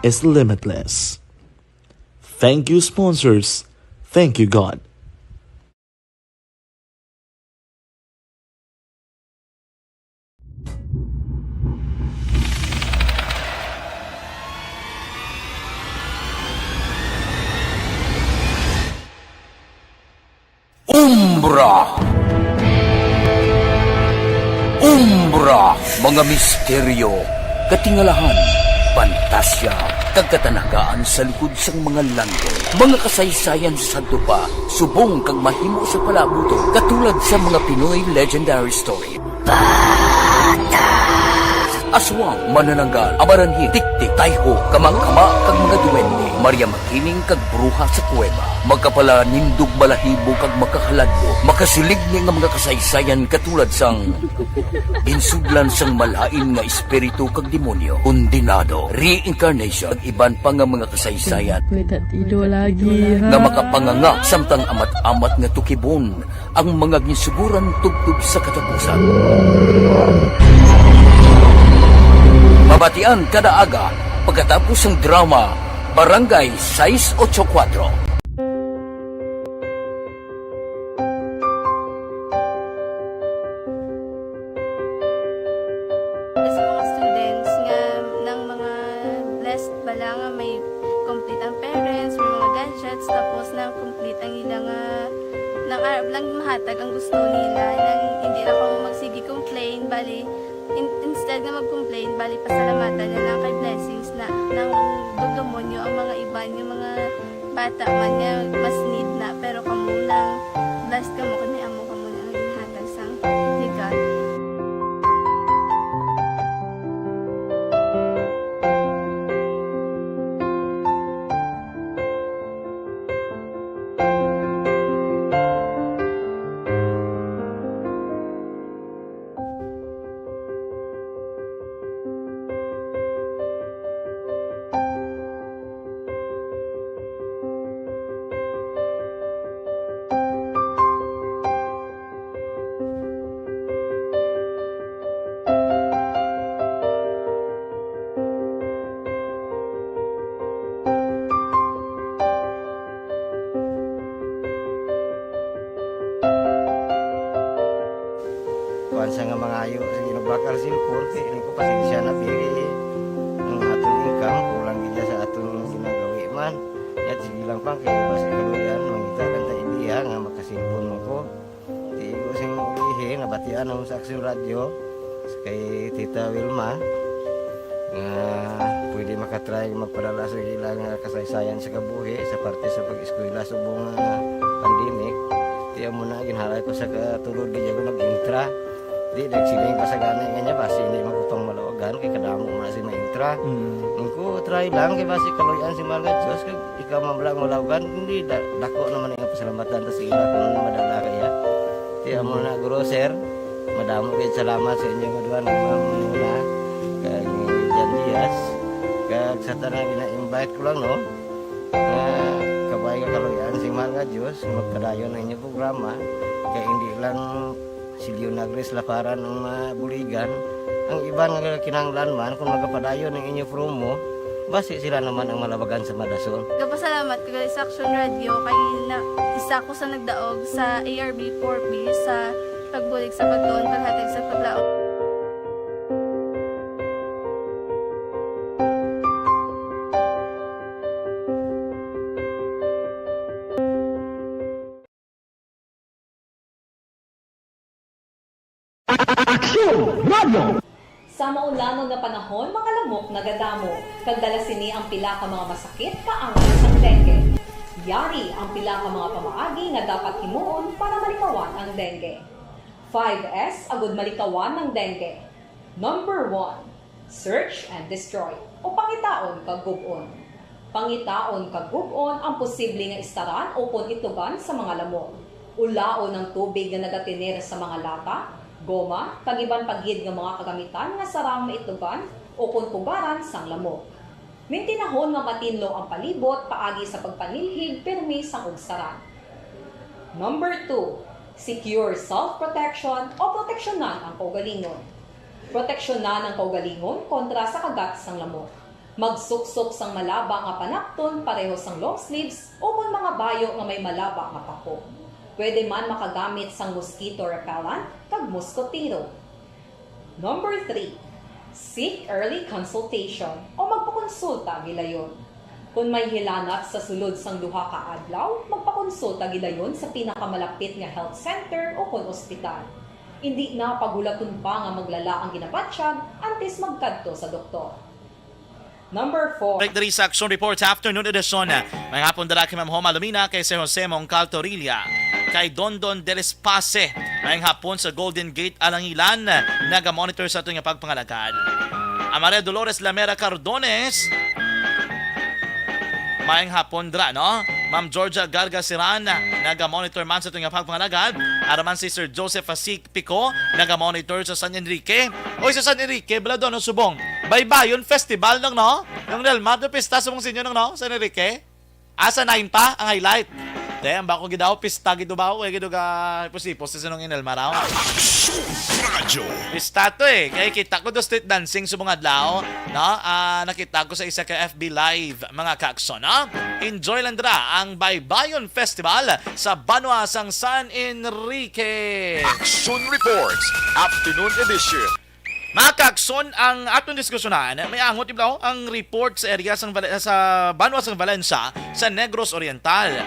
is limitless. Thank you, sponsors. Thank you, God. Umbra, mga misteryo, katingalahan, pantasya, kagkatanagaan sa likod sang mga lando, mga kasaysayan sa dupa, subong kag mahimo sa palabuto, katulad sa mga Pinoy legendary story. Aswang, manananggal, amaranhit, tiktik, tayho, kamang-kama, kag mga duwende, Maria Makining kag bruha sa kuweba, magkapala nindog balahibo kag makahaladlo, makasilig ni nga mga kasaysayan katulad sang insudlan sang malain nga espiritu kag demonyo, kondinado, reincarnation, kag iban pa nga mga kasaysayan nga makapanganga samtang amat-amat nga tukibon ang mga ginsuguran tubtub sa katapusan. Mabatian kada aga pagkatapos ng drama Barangay 684. Sa mga students nga ng mga blessed bala nga may complete ang parents, may mga gadgets, tapos na complete ang ilang nang arab lang mahatag ang gusto nila nang hindi na ako magsigi complain bali instead na mag-complain, bali pasalamatan na lang kay blessings na nang demonyo ang mga iban, yung mga bata man niya mas need na, pero kamo lang blessed kamo kami amo kamo na ang hatag sang ni God. kuan sa nga mga ayo sa ginubakal silpor kay ini ko pasensya na pili ang atong income kulang gid sa atong ginagawi man at sige lang pang kay basta kaluyan mangita kan ta idea nga makasilpon mo ko di ko sing ulihi nabatian ang sa Aksyon Radio kay Tita Wilma nga pwede makatry magpadala sa ilang kasaysayan sa kabuhi sa parte sa pag-eskwela subong pandemic. Di amo na ginhalay ko sa katulod di ko nag-intra. Di nagsiling pa sa gana nga niya basi hindi magupang malawagan kay kadamo man si ma-intra. Ningko try lang kay basi kaloyan si mga Diyos kay ikaw mablang malawagan hindi dako naman ang pasalamatan ta sa ila kung madala kaya. Di amo na guro sir. Madamo kay salamat sa inyo nga ng mamuna kay Jan Diaz. Kag sa tanang ina-invite ko lang no. Kabay ka kaloyan si mga Diyos magpadayon ang inyong programa kaya hindi lang si Leonagres Laparan ng buligan ang iba nga kinanglan man kung magpadayon ng inyong promo basi sila naman ang malabagan sa Madasol. Kapasalamat ko sa Action Radio kay isa ko sa nagdaog sa ARB 4B sa pagbulig sa pagtuon paghatag sa paglaog. Sa maulanon nga panahon, mga lamok nagadamo. Kagdala sini ang pila ka mga masakit kaangat sang dengue. Yari ang pila ka mga pamaagi nga dapat himuon para malikawan ang dengue. 5S agud malikawan ng dengue. Number 1, search and destroy o pangitaon kag gub-on. Pangitaon kag gub-on ang posible nga istaran o kon itugan sa mga lamok. Ulaon ng tubig nga nagatiner sa mga lata, goma, kag-iban paggid nga mga kagamitan nga sarang maitugan o kung pugaran sang lamok. Mintinahon nga matinlo ang palibot paagi sa pagpanilhig pirmi sang ugsaran. Number 2, secure self-protection o proteksyonan ang kaugalingon. Proteksyonan ang kaugalingon kontra sa kagat sang lamok. Magsuksok sang malaba nga panakton pareho sang long sleeves o kung mga bayo nga may malaba nga pako. Pwede man makagamit sang mosquito repellent kag mosquitero. Number 3, seek early consultation o magpakonsulta gilayon. Kung may hilanat sa sulod sang duha ka adlaw, magpakonsulta gilayon sa pinakamalapit nga health center o kon ospital. Hindi na pagulaton pa nga maglala ang ginabatsyag antes magkadto sa doktor. Number 4. Break diri sa Action Reports Afternoon Edition. May hapon dala kay Ma'am Homa Lumina, kay si Jose Moncal Torilla, kay Dondon Del Espace. May hapon sa Golden Gate Alangilan, naga-monitor sa itong pagpangalagad. Amare Dolores Lamera Cardones, may hapon dra, no? Ma'am Georgia Garga Siran, naga-monitor man sa itong pagpangalagad. Araman si Sir Joseph Asik Pico, naga-monitor sa San Enrique. Oy, sa San Enrique, bala doon, no, subong. Baybayon Festival nang, no? Yung Real Madrid Pista sa mong sinyo nang, no? San Enrique. Asa 9 pa, ang highlight. Dahil bako gidaw pista gido ba o gido ga posipos sa sinong inel maraw. Radyo. Pista to eh. Kaya kita ko do street dancing sa mga adlaw, no? Nakita ko sa isa ka FB Live mga kakson, no? Enjoy lang dra ang Baybayon Festival sa Banwasang San Enrique. Action Reports Afternoon Edition. Mga kakson, ang atong diskusyonan, may angot iblaw ang report sa area sa Banwasang Valencia sa Negros Oriental.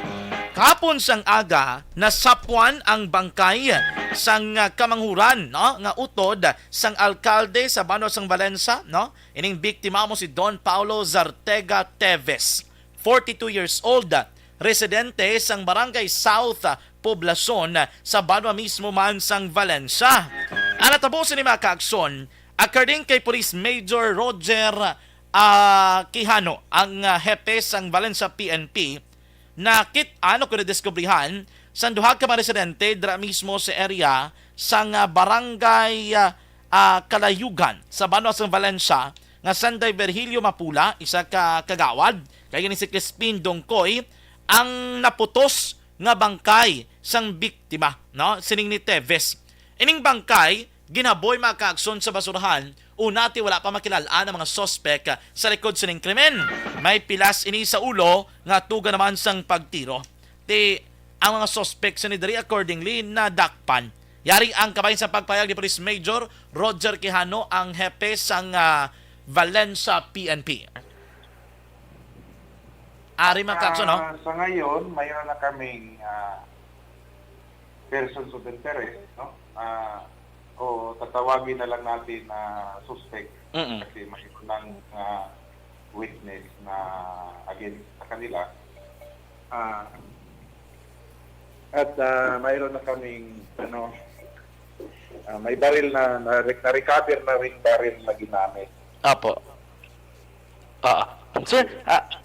Kahapon sang aga, nasapwan ang bangkay sang kamanghuran, no? Nga utod sang alkalde sa Banwasang Valencia, no? Ining biktima mo si Don Paulo Zartega Teves, 42 years old, residente sang Barangay South Poblacion sa Banwa mismo man sang Valencia. Ang natapusin ni mga kaakson, according kay Police Major Roger Quijano, ang hepe sang Valencia PNP, nakit ko na-deskubrihan sa duha ka mga residente dra mismo sa area sang Barangay Kalayugan sa Banwasang Valencia nga Sanday Virgilio Mapula, isa ka kagawad, kaya ni si Crispin Dongkoy, ang naputos nga bangkay sang biktima, no? Sining ni Teves. Ining bangkay ginaboy mga kaakson sa basurahan, unati wala pa makilalaan ang mga sospek sa likod sa ning krimen. May pilas ini sa ulo nga tuga naman sang pagtiro. Ang mga sospek sa nidari accordingly na dakpan. Yari ang kabayan sa pagpayag ni Police Major Roger Quijano, ang hepe sang Valencia PNP. Ari mga kaakson, no? Sa ngayon, mayroon na kaming persons of interest, no? O tatawagin na lang natin na suspect kasi mayroon ng witness na against sa kanila. At mayroon na kaming may baril na-recover na rin baril na ginamit. Apo. Sir,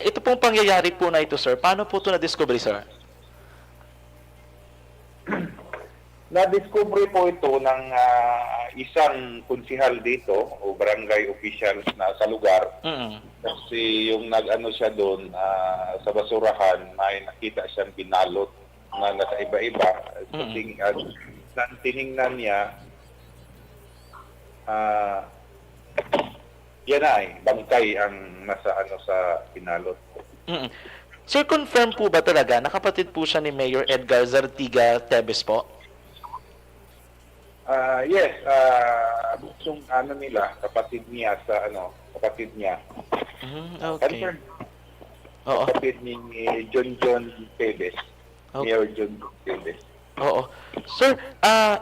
ito pong pangyayari po na ito, sir. Paano po ito na-discover, sir? Na-discover po ito ng isang konsihal dito o barangay officials na sa lugar. Kasi yung nag-ano siya doon sa basurahan, may nakita siyang binalot na nasa iba-iba. Tiningnan niya, yan ay bangkay ang nasa sa binalot. Sir, confirm po ba talaga na kapatid po siya ni Mayor Edgar Zartiga Tebes po? Yes, yung nila, kapatid niya. Okay. Confirm. Kapatid ni John Tebes. Mayor John Tebes. Oo. Sir,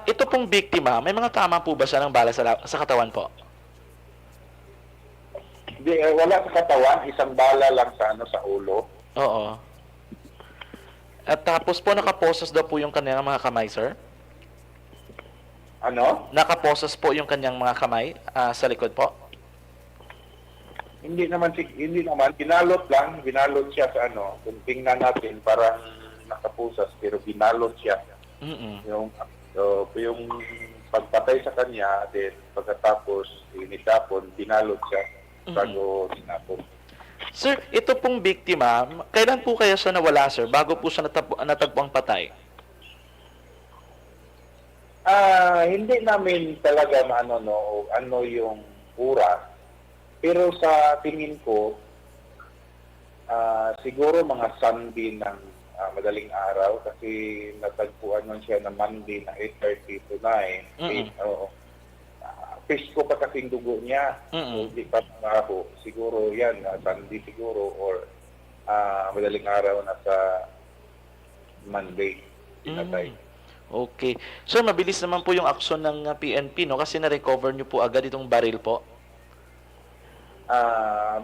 ito pong biktima, may mga tama po ba siya ng bala sa katawan po? Hindi, wala sa katawan, isang bala lang sa ulo. Oo. At tapos po nakaposas daw po yung kanyang mga kamay, sir? Ano? Nakaposas po yung kanyang mga kamay sa likod po? Hindi naman, binalot siya sa kung tingnan natin, parang nakapusas, pero binalot siya. Yung pagpatay sa kanya, then pagkatapos, initapon, binalot siya, bago sinapon. Sir, ito pong biktima, kailan po kaya siya nawala, sir, bago po siya natagpuang patay? Hindi namin talaga ano yung ura. Pero sa tingin ko, siguro mga Sunday ng madaling araw kasi natagpuan man siya na Monday na 8:30 to 9. Pisko pa kasing dugo niya. So, hindi pa maho. Siguro yan, Sunday siguro or madaling araw na sa Monday. Pinatay. Okay. Sir, mabilis naman po yung aksyon ng PNP, no? Kasi na-recover niyo po agad itong baril po.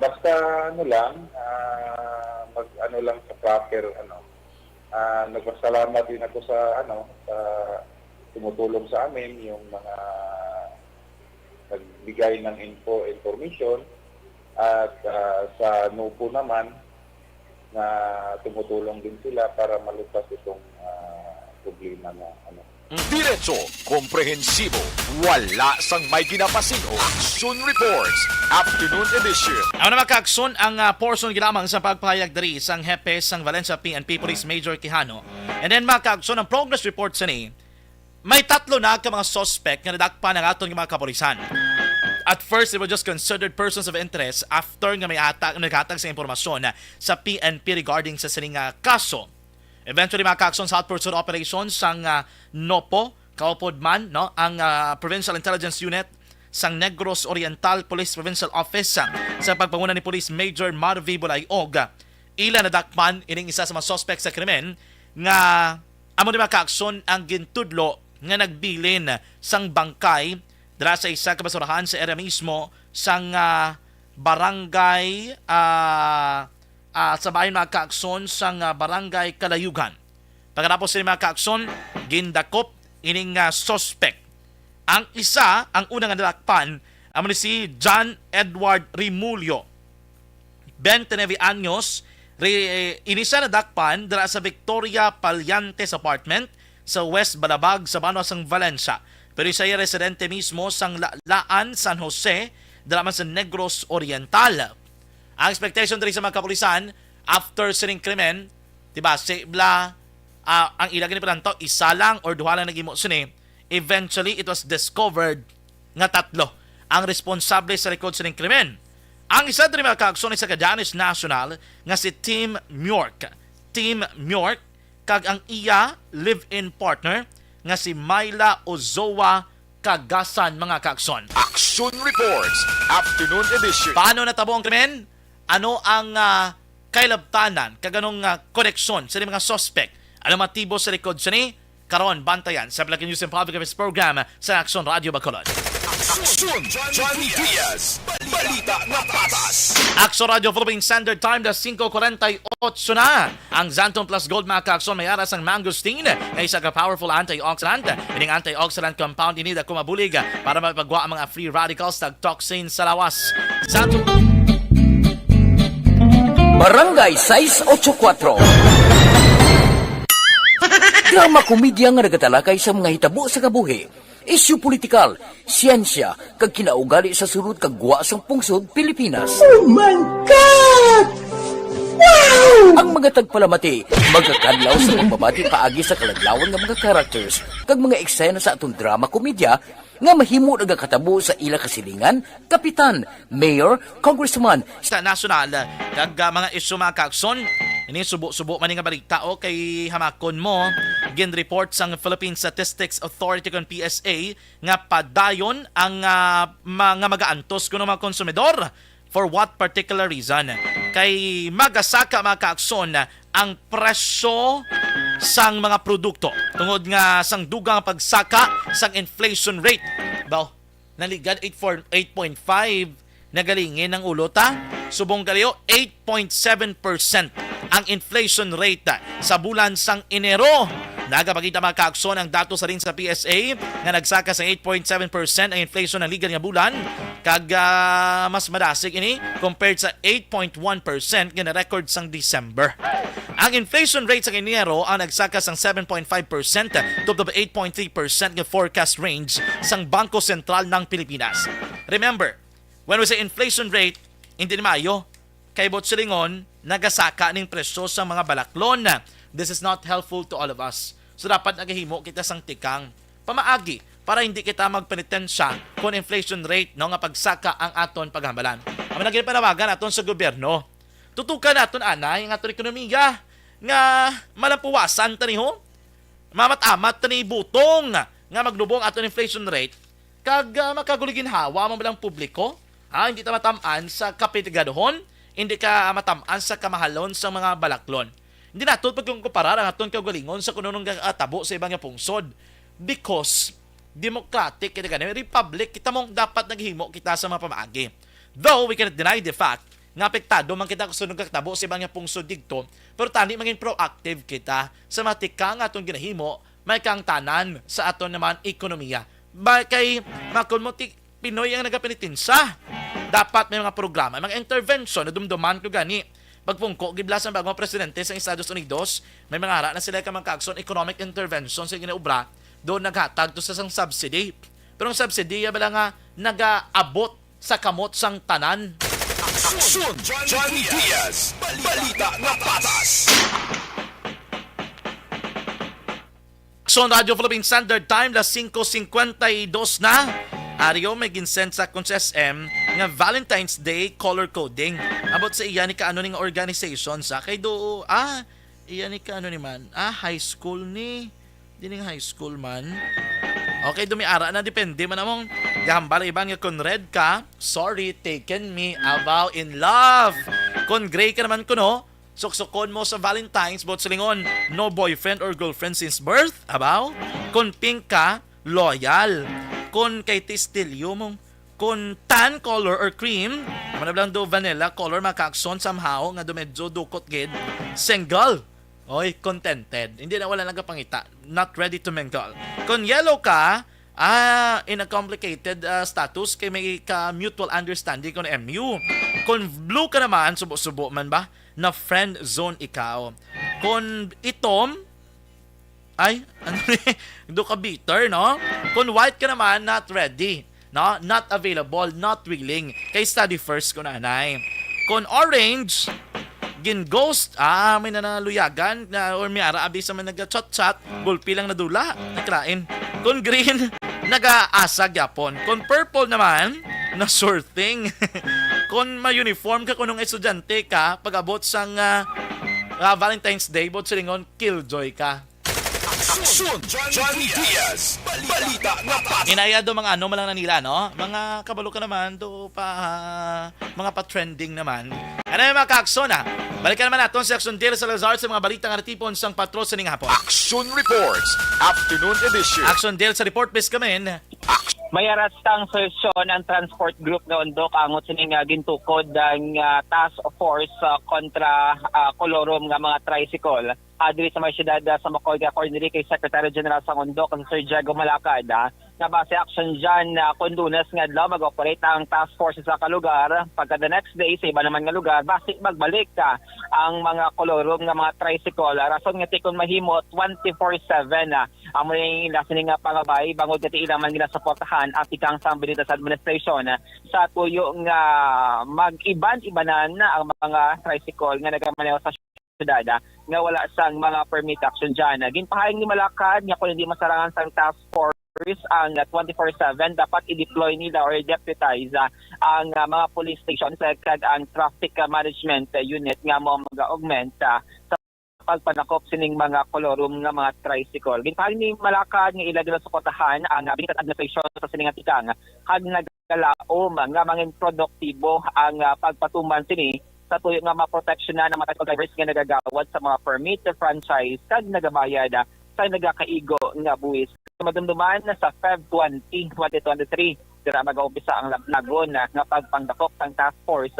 Basta lang sa tracker, nagpasalamat din ako sa tumutulong sa amin, yung mga nagbigay ng information at sa NUPO naman na tumutulong din sila para malutas itong problema na Diretso, komprehensibo, wala sang may ginapasin o Action Reports, Afternoon Edition. Ang naman kaakson ang portion gilamang sa pagpahayag diri sang hepe sang Valencia PNP Police Major Quijano. And then makaakson ang progress report sa ni, may 3 na ka mga suspect nga nadakpan ng aton mga kapulisan. At first, it was just considered persons of interest after nga may naghatag sa impormasyon sa PNP regarding sa sining kaso. Eventually, makakakson sa outpursuit operations sang NOPO, kaupod man, no, ang Provincial Intelligence Unit sang Negros Oriental Police Provincial Office sa pagpanguna ni Police Major Marvy Bulayog. Ila nadakpan ining isa sa mga suspect sa krimen nga amo di makakakson ang gintudlo nga nagbilin sang bangkay dira sa isa ka basurahan sa area mismo sang barangay sa bayan mga kaakson sang barangay Kalayugan. Pagkatapos sa mga kaakson, gindakop ining suspect. Ang isa, ang unang nadakpan, ang si John Edward Rimulyo. 29 anyos, inisa nadakpan dira sa Victoria Palyantes apartment sa West Balabag sa Banwa sang Valencia. Pero isa ay residente mismo sang Laan, San Jose, dira man sa Negros Oriental. Ang expectation diri sa mga kapulisan after sining krimen, diba, ang ilagay ni Palanto, isa lang or duha lang nagimo sini. Eventually, it was discovered nga 3 ang responsable sa likod sining krimen. Ang isa diri mga kaakson sa Cadenas National nga si Tim Myork. Tim Myork kag ang iya live-in partner nga si Myla Ozoa Kagasan mga kaakson. Action Reports, Afternoon Edition. Paano natabo ang krimen? Ano ang kailabtanan, kaganong koneksyon sa mga suspect? Ano matibo sa likod sa ni? Karon bantayan sa Black News and Public Affairs Program sa Action Radio Bacolod. Action John Diaz, balita na patas. Akso Radio Philippine Standard Time, na 5:48 na. Ang Xantone Plus Gold mga kaakson may aras ang mangosteen na isa ka powerful antioxidant. Ining antioxidant compound ini da kumabulig para mapagwa ang mga free radicals tag toxin sa lawas. Xantone Barangay 684. Drama komedya nga nagatalakay sa mga hitabo sa kabuhi, isyu politikal, siyensya, kag kinaugali sa sulod kag guwa sang pungsod Pilipinas. Oh my God! Wow! Ang mga tagpalamati, magkakadlaw sa pagbabati paagi sa kalaglawan nga mga characters kag mga eksena sa atong drama komedya nga mahimo nagakatabo sa ila kasilingan, kapitan, mayor, congressman, sa nasyonal kag mga isyu mga kaakson. Ini subo-subo man nga balita o kay hamakon mo gin report sang Philippine Statistics Authority kon PSA nga padayon ang mga magaantos kuno mga konsumidor. For what particular reason? Kay magasaka mga kaakson ang presyo sang mga produkto tungod nga sang dugang pagsaka sang inflation rate. Baw, naligad 8.5 nagalingin ng ulota. Subong kaliyo 8.7% ang inflation rate sa bulan sang Enero. Nagapakita mga kaakson ang datos sa rin sa PSA nga nagsaka sa 8.7% ang inflation ng ligan nga bulan kag mas madasig ini compared sa 8.1% nga na-record sang December. Ang inflation rate sa Enero ang nagsaka sang 7.5% to the 8.3% nga forecast range sang Bangko Sentral ng Pilipinas. Remember, when we say inflation rate, hindi ni maayo kay Botsilingon nagasaka ning presyo sa mga balaklon. This is not helpful to all of us. So dapat nagahimo kita sang tikang pamaagi para hindi kita magpenitensya kung inflation rate no nga pagsaka ang aton paghambalan. Amo na ginapanawagan aton sa gobyerno. Tutukan naton anay ang aton ekonomiya nga malampuwasan tani ho. Mamat-amat tani butong nga maglubong aton inflation rate kag makaguliginhawa man bilang publiko. Hindi ta matamaan sa kapitigadhon, hindi ka matamaan sa kamahalon sa mga balaklon. Hindi nato pagkumparar ang aton kaugalingon sa kununong tabo sa ibang pungsod because democratic kita ganun, republic kita mong dapat naghimo kita sa mga pamaagi. Though we cannot deny the fact nga apektado man kita kusunong tabo sa ibang pungsod dito, pero tani maging proactive kita sa matika nga atong ginahimo may kang tanan sa aton naman ekonomiya. Kay makulmutik Pinoy ang nagapinitinsa. Dapat may mga programa, mga intervention na dumduman ko gani. Pagpungko, giblas ang bagong presidente sa Estados Unidos, may mga hara na sila kamang kaakson economic intervention sa ginaubra, doon naghatag to sa sang subsidy. Pero ang subsidy, bala nga nag-aabot sa kamot sang tanan. Aksyon Johnny Diaz, balita na patas. Aksyon Radio Philippine Standard Time, las 5:52 na. Ario may ginsend sa kung sa SM nga Valentine's Day color coding. About sa iya ni kaano ning organization sa kay do iya ni kaano ni man. High school ni. Dining high school man. Okay, dumiara na depende man among gambal ibang nga kun red ka, sorry, taken me, about in love. Kun gray ka naman kuno, suksukon mo sa Valentine's bot silingon, no boyfriend or girlfriend since birth, abaw. Kun pink ka, loyal. Kung kay tistilyo mong kung tan color or cream, ano lang do vanilla color makakson somehow nga do medyo dukot gid, single. Oy, contented. Hindi na wala nagapangita. Not ready to mingle. Kung yellow ka, in a complicated status kay may ka mutual understanding kon MU. Kung blue ka naman, subo-subo man ba na friend zone ikaw. Kung itom, ay, ano do ka bitter, no? Kung white ka naman, not ready, no? Not available, not willing. Kay study first ko na, anay. Kung orange, gin ghost, may nanaluyagan, or may araabi sa mga nag-chat-chat, gulpi lang nadula, nakrain. Kung green, nag-aasag yapon. Kung purple naman, na sorting. Kung may uniform ka, kung nung estudyante ka, pag-abot sang Valentine's Day, bot silingon, killjoy ka. Aksyon Johnny Diaz, balita na patas. Inaya do mga ano malang nanila, no? Mga kabalo ka naman, do pa, mga pa-trending naman. Ano yung mga ka-aksyon, balikan naman natin si Aksyon Del Salazar sa mga balita nga natipon sang patro sa ning hapon. Action Reports, Afternoon Edition. Aksyon Del sa report base kami. Mayaras tang solusyon ang transport group na undok angot sining gintukod ang task force kontra kolorom nga mga tricycle. Adri sa mga syudad sa Macoy Coordinary kay Secretary General sa undok ang Sir Diego Malacad na base action dyan kundunas nga daw mag-operate ang task force sa kalugar. Pagka the next day sa iba naman nga lugar, base magbalik ang mga kolorom nga mga tricycle. Rason nga tikon mahimo 24/7 ang mga lasining nga pangabay bangod nga ilaman gina suportahan at ikang sambilita sa administration sa tuyo nga mag-iban-ibanan ang mga tricycle nga nagamaneho sa syudad nga wala sang mga permit action dyan. Ginpahayag ni Malacad nga kung hindi masarangan sang task force ang 24/7 dapat i-deploy nila or deputize ang mga police station sa ang traffic management unit nga mo mag-augment sa pagpanakop sining mga kolorum nga mga tricycle. Ginpahayag ni Malacad nga ila dila suportahan ang bilitan administration sa sining atikang hag nagalaom nga mangin produktibo ang pagpatuman sini sa tuyo nga maproteksyon na ng mga tricycle drivers nga nagagawad sa mga permit franchise kag nagabayad sa nagakaigo nga buwis. Madumduman sa Feb 20, 2023, dira mag-uumpisa ang lagon nga pagpangdakop ng task force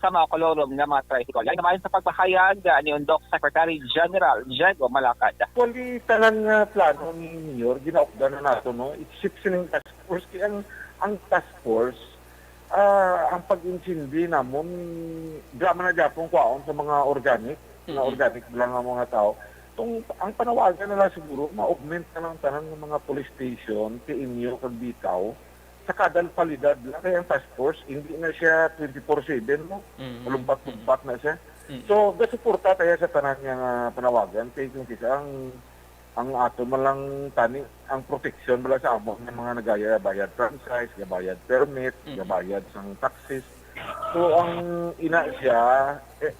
sa mga kolorom nga mga tricycle. Yan naman sa pagpahayag ni Undok Secretary General Diego Malacad. Wali tanan nga plano ni Mayor, ginaukdan na nato, no? Isip sining task force. Kaya ang task force, ang pag-insindi namon, drama na Japon kwaon sa mga organic, na organic lang ang mga tao. Ang panawagan na lang siguro, ma-augment na lang tanan ng mga police station, kay inyo, kag bitaw, sa kadal palidad lang. Kaya ang task force, hindi na siya 24/7, no? Malumpat-lumpat na siya. So, gasuporta tayo sa tanan niyang panawagan, kaya kung kisa ang ato malang tani, ang protection mula sa amon ng mga nagaya-bayad franchise, gabayad permit, gabayad sang taxes. So, ang ina siya,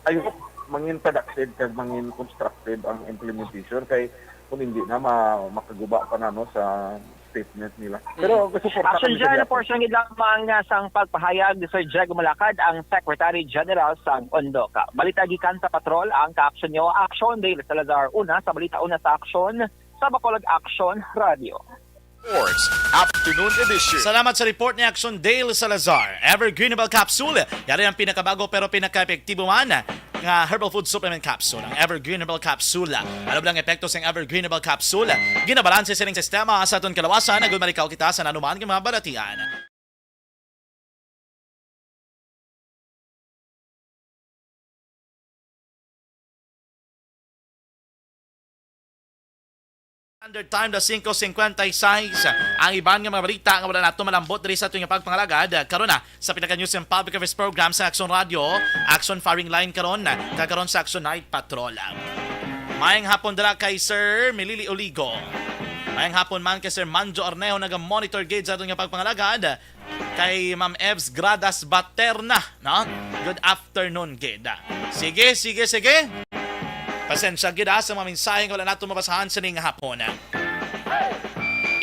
ayok, mangin productive kag mangin constructive ang implementation kay kung hindi na makaguba pa na no sa statement nila. Pero gusto po action dyan na portion lamang sang pagpahayag ni Sir Diego Malacad ang Secretary General sang Undok. Balita gikan sa patrol ang ka-action nyo. Action Dale Salazar una sa balita una sa action sa Bacolod Action Radio. Sports Afternoon Edition. Salamat sa report ni Action Dale Salazar. Evergreenable Capsule. Yari ang pinakabago pero pinaka-epektibo man nga herbal food supplement capsule, ang Evergreenable Capsule. Ano lang epekto sa Evergreenable Capsule? Ginabalanse sining sistema sa aton kalawasan, nagulmarikaw kita sa nanuman ng mga balatian. Standard time na 5:56. Ang iban nga mga balita nga wala nato malambot diri sa ating pagpangalagad karon na sa pinaka news and public affairs program sa Action Radio, Action Firing Line karon kakaron sa Action Night Patrol. Mayang hapon dala kay Sir Milili Oligo. Mayang hapon man kay Sir Manjo Arnejo naga-monitor gauge sa ating pagpangalagad. Kay Ma'am Evs Gradas Baterna, no? Good afternoon, Geda. Sige. Pasensya gid sa mga mensaheng wala nato mabasahan sa ning hapon.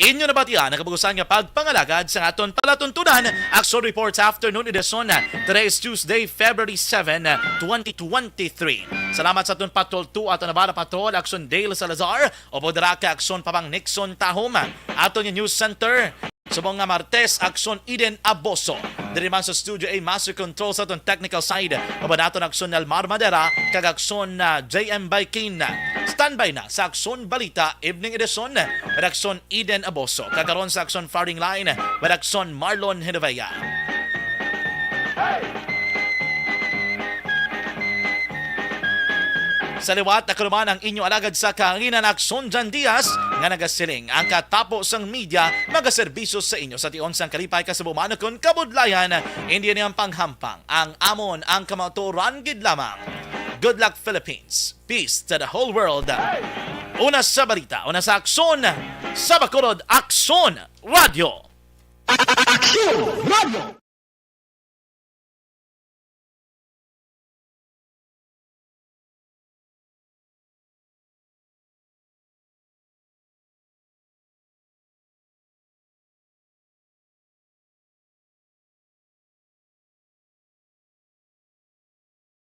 Inyo na ba tiyan nakabagusan nga pagpangalagad sa aton palatuntunan Action Reports Afternoon Edition. Today is Tuesday, February 7, 2023. Salamat sa aton Patrol 2 at Navara Patrol Action Dale Salazar o Bodraka Action Pabang Nixon Tahom. Aton yung News Center subong nga Martes, Action Eden Aboso. Diri man sa Studio A Master Control sa aton technical side. Mabanaton Action Elmar Madera kag Action JM Baikin. Standby na sa Action Balita Evening Edition. Action Eden Aboso. Kagaron sa Action Firing Line. Action Marlon Hinovea. Sa liwat na kanuman ang inyo alagad sa kahanginan Action Jan Diaz nga nagasiling ang katapos ng media magaserbisyo sa inyo sa tion sang kalipay kasabuman kon kabudlayan hindi niyang panghampang ang amon ang kamaturan gid lamang. Good luck Philippines. Peace to the whole world. Una sa balita, una sa Action sa Bacolod Action Radio. Action Radio!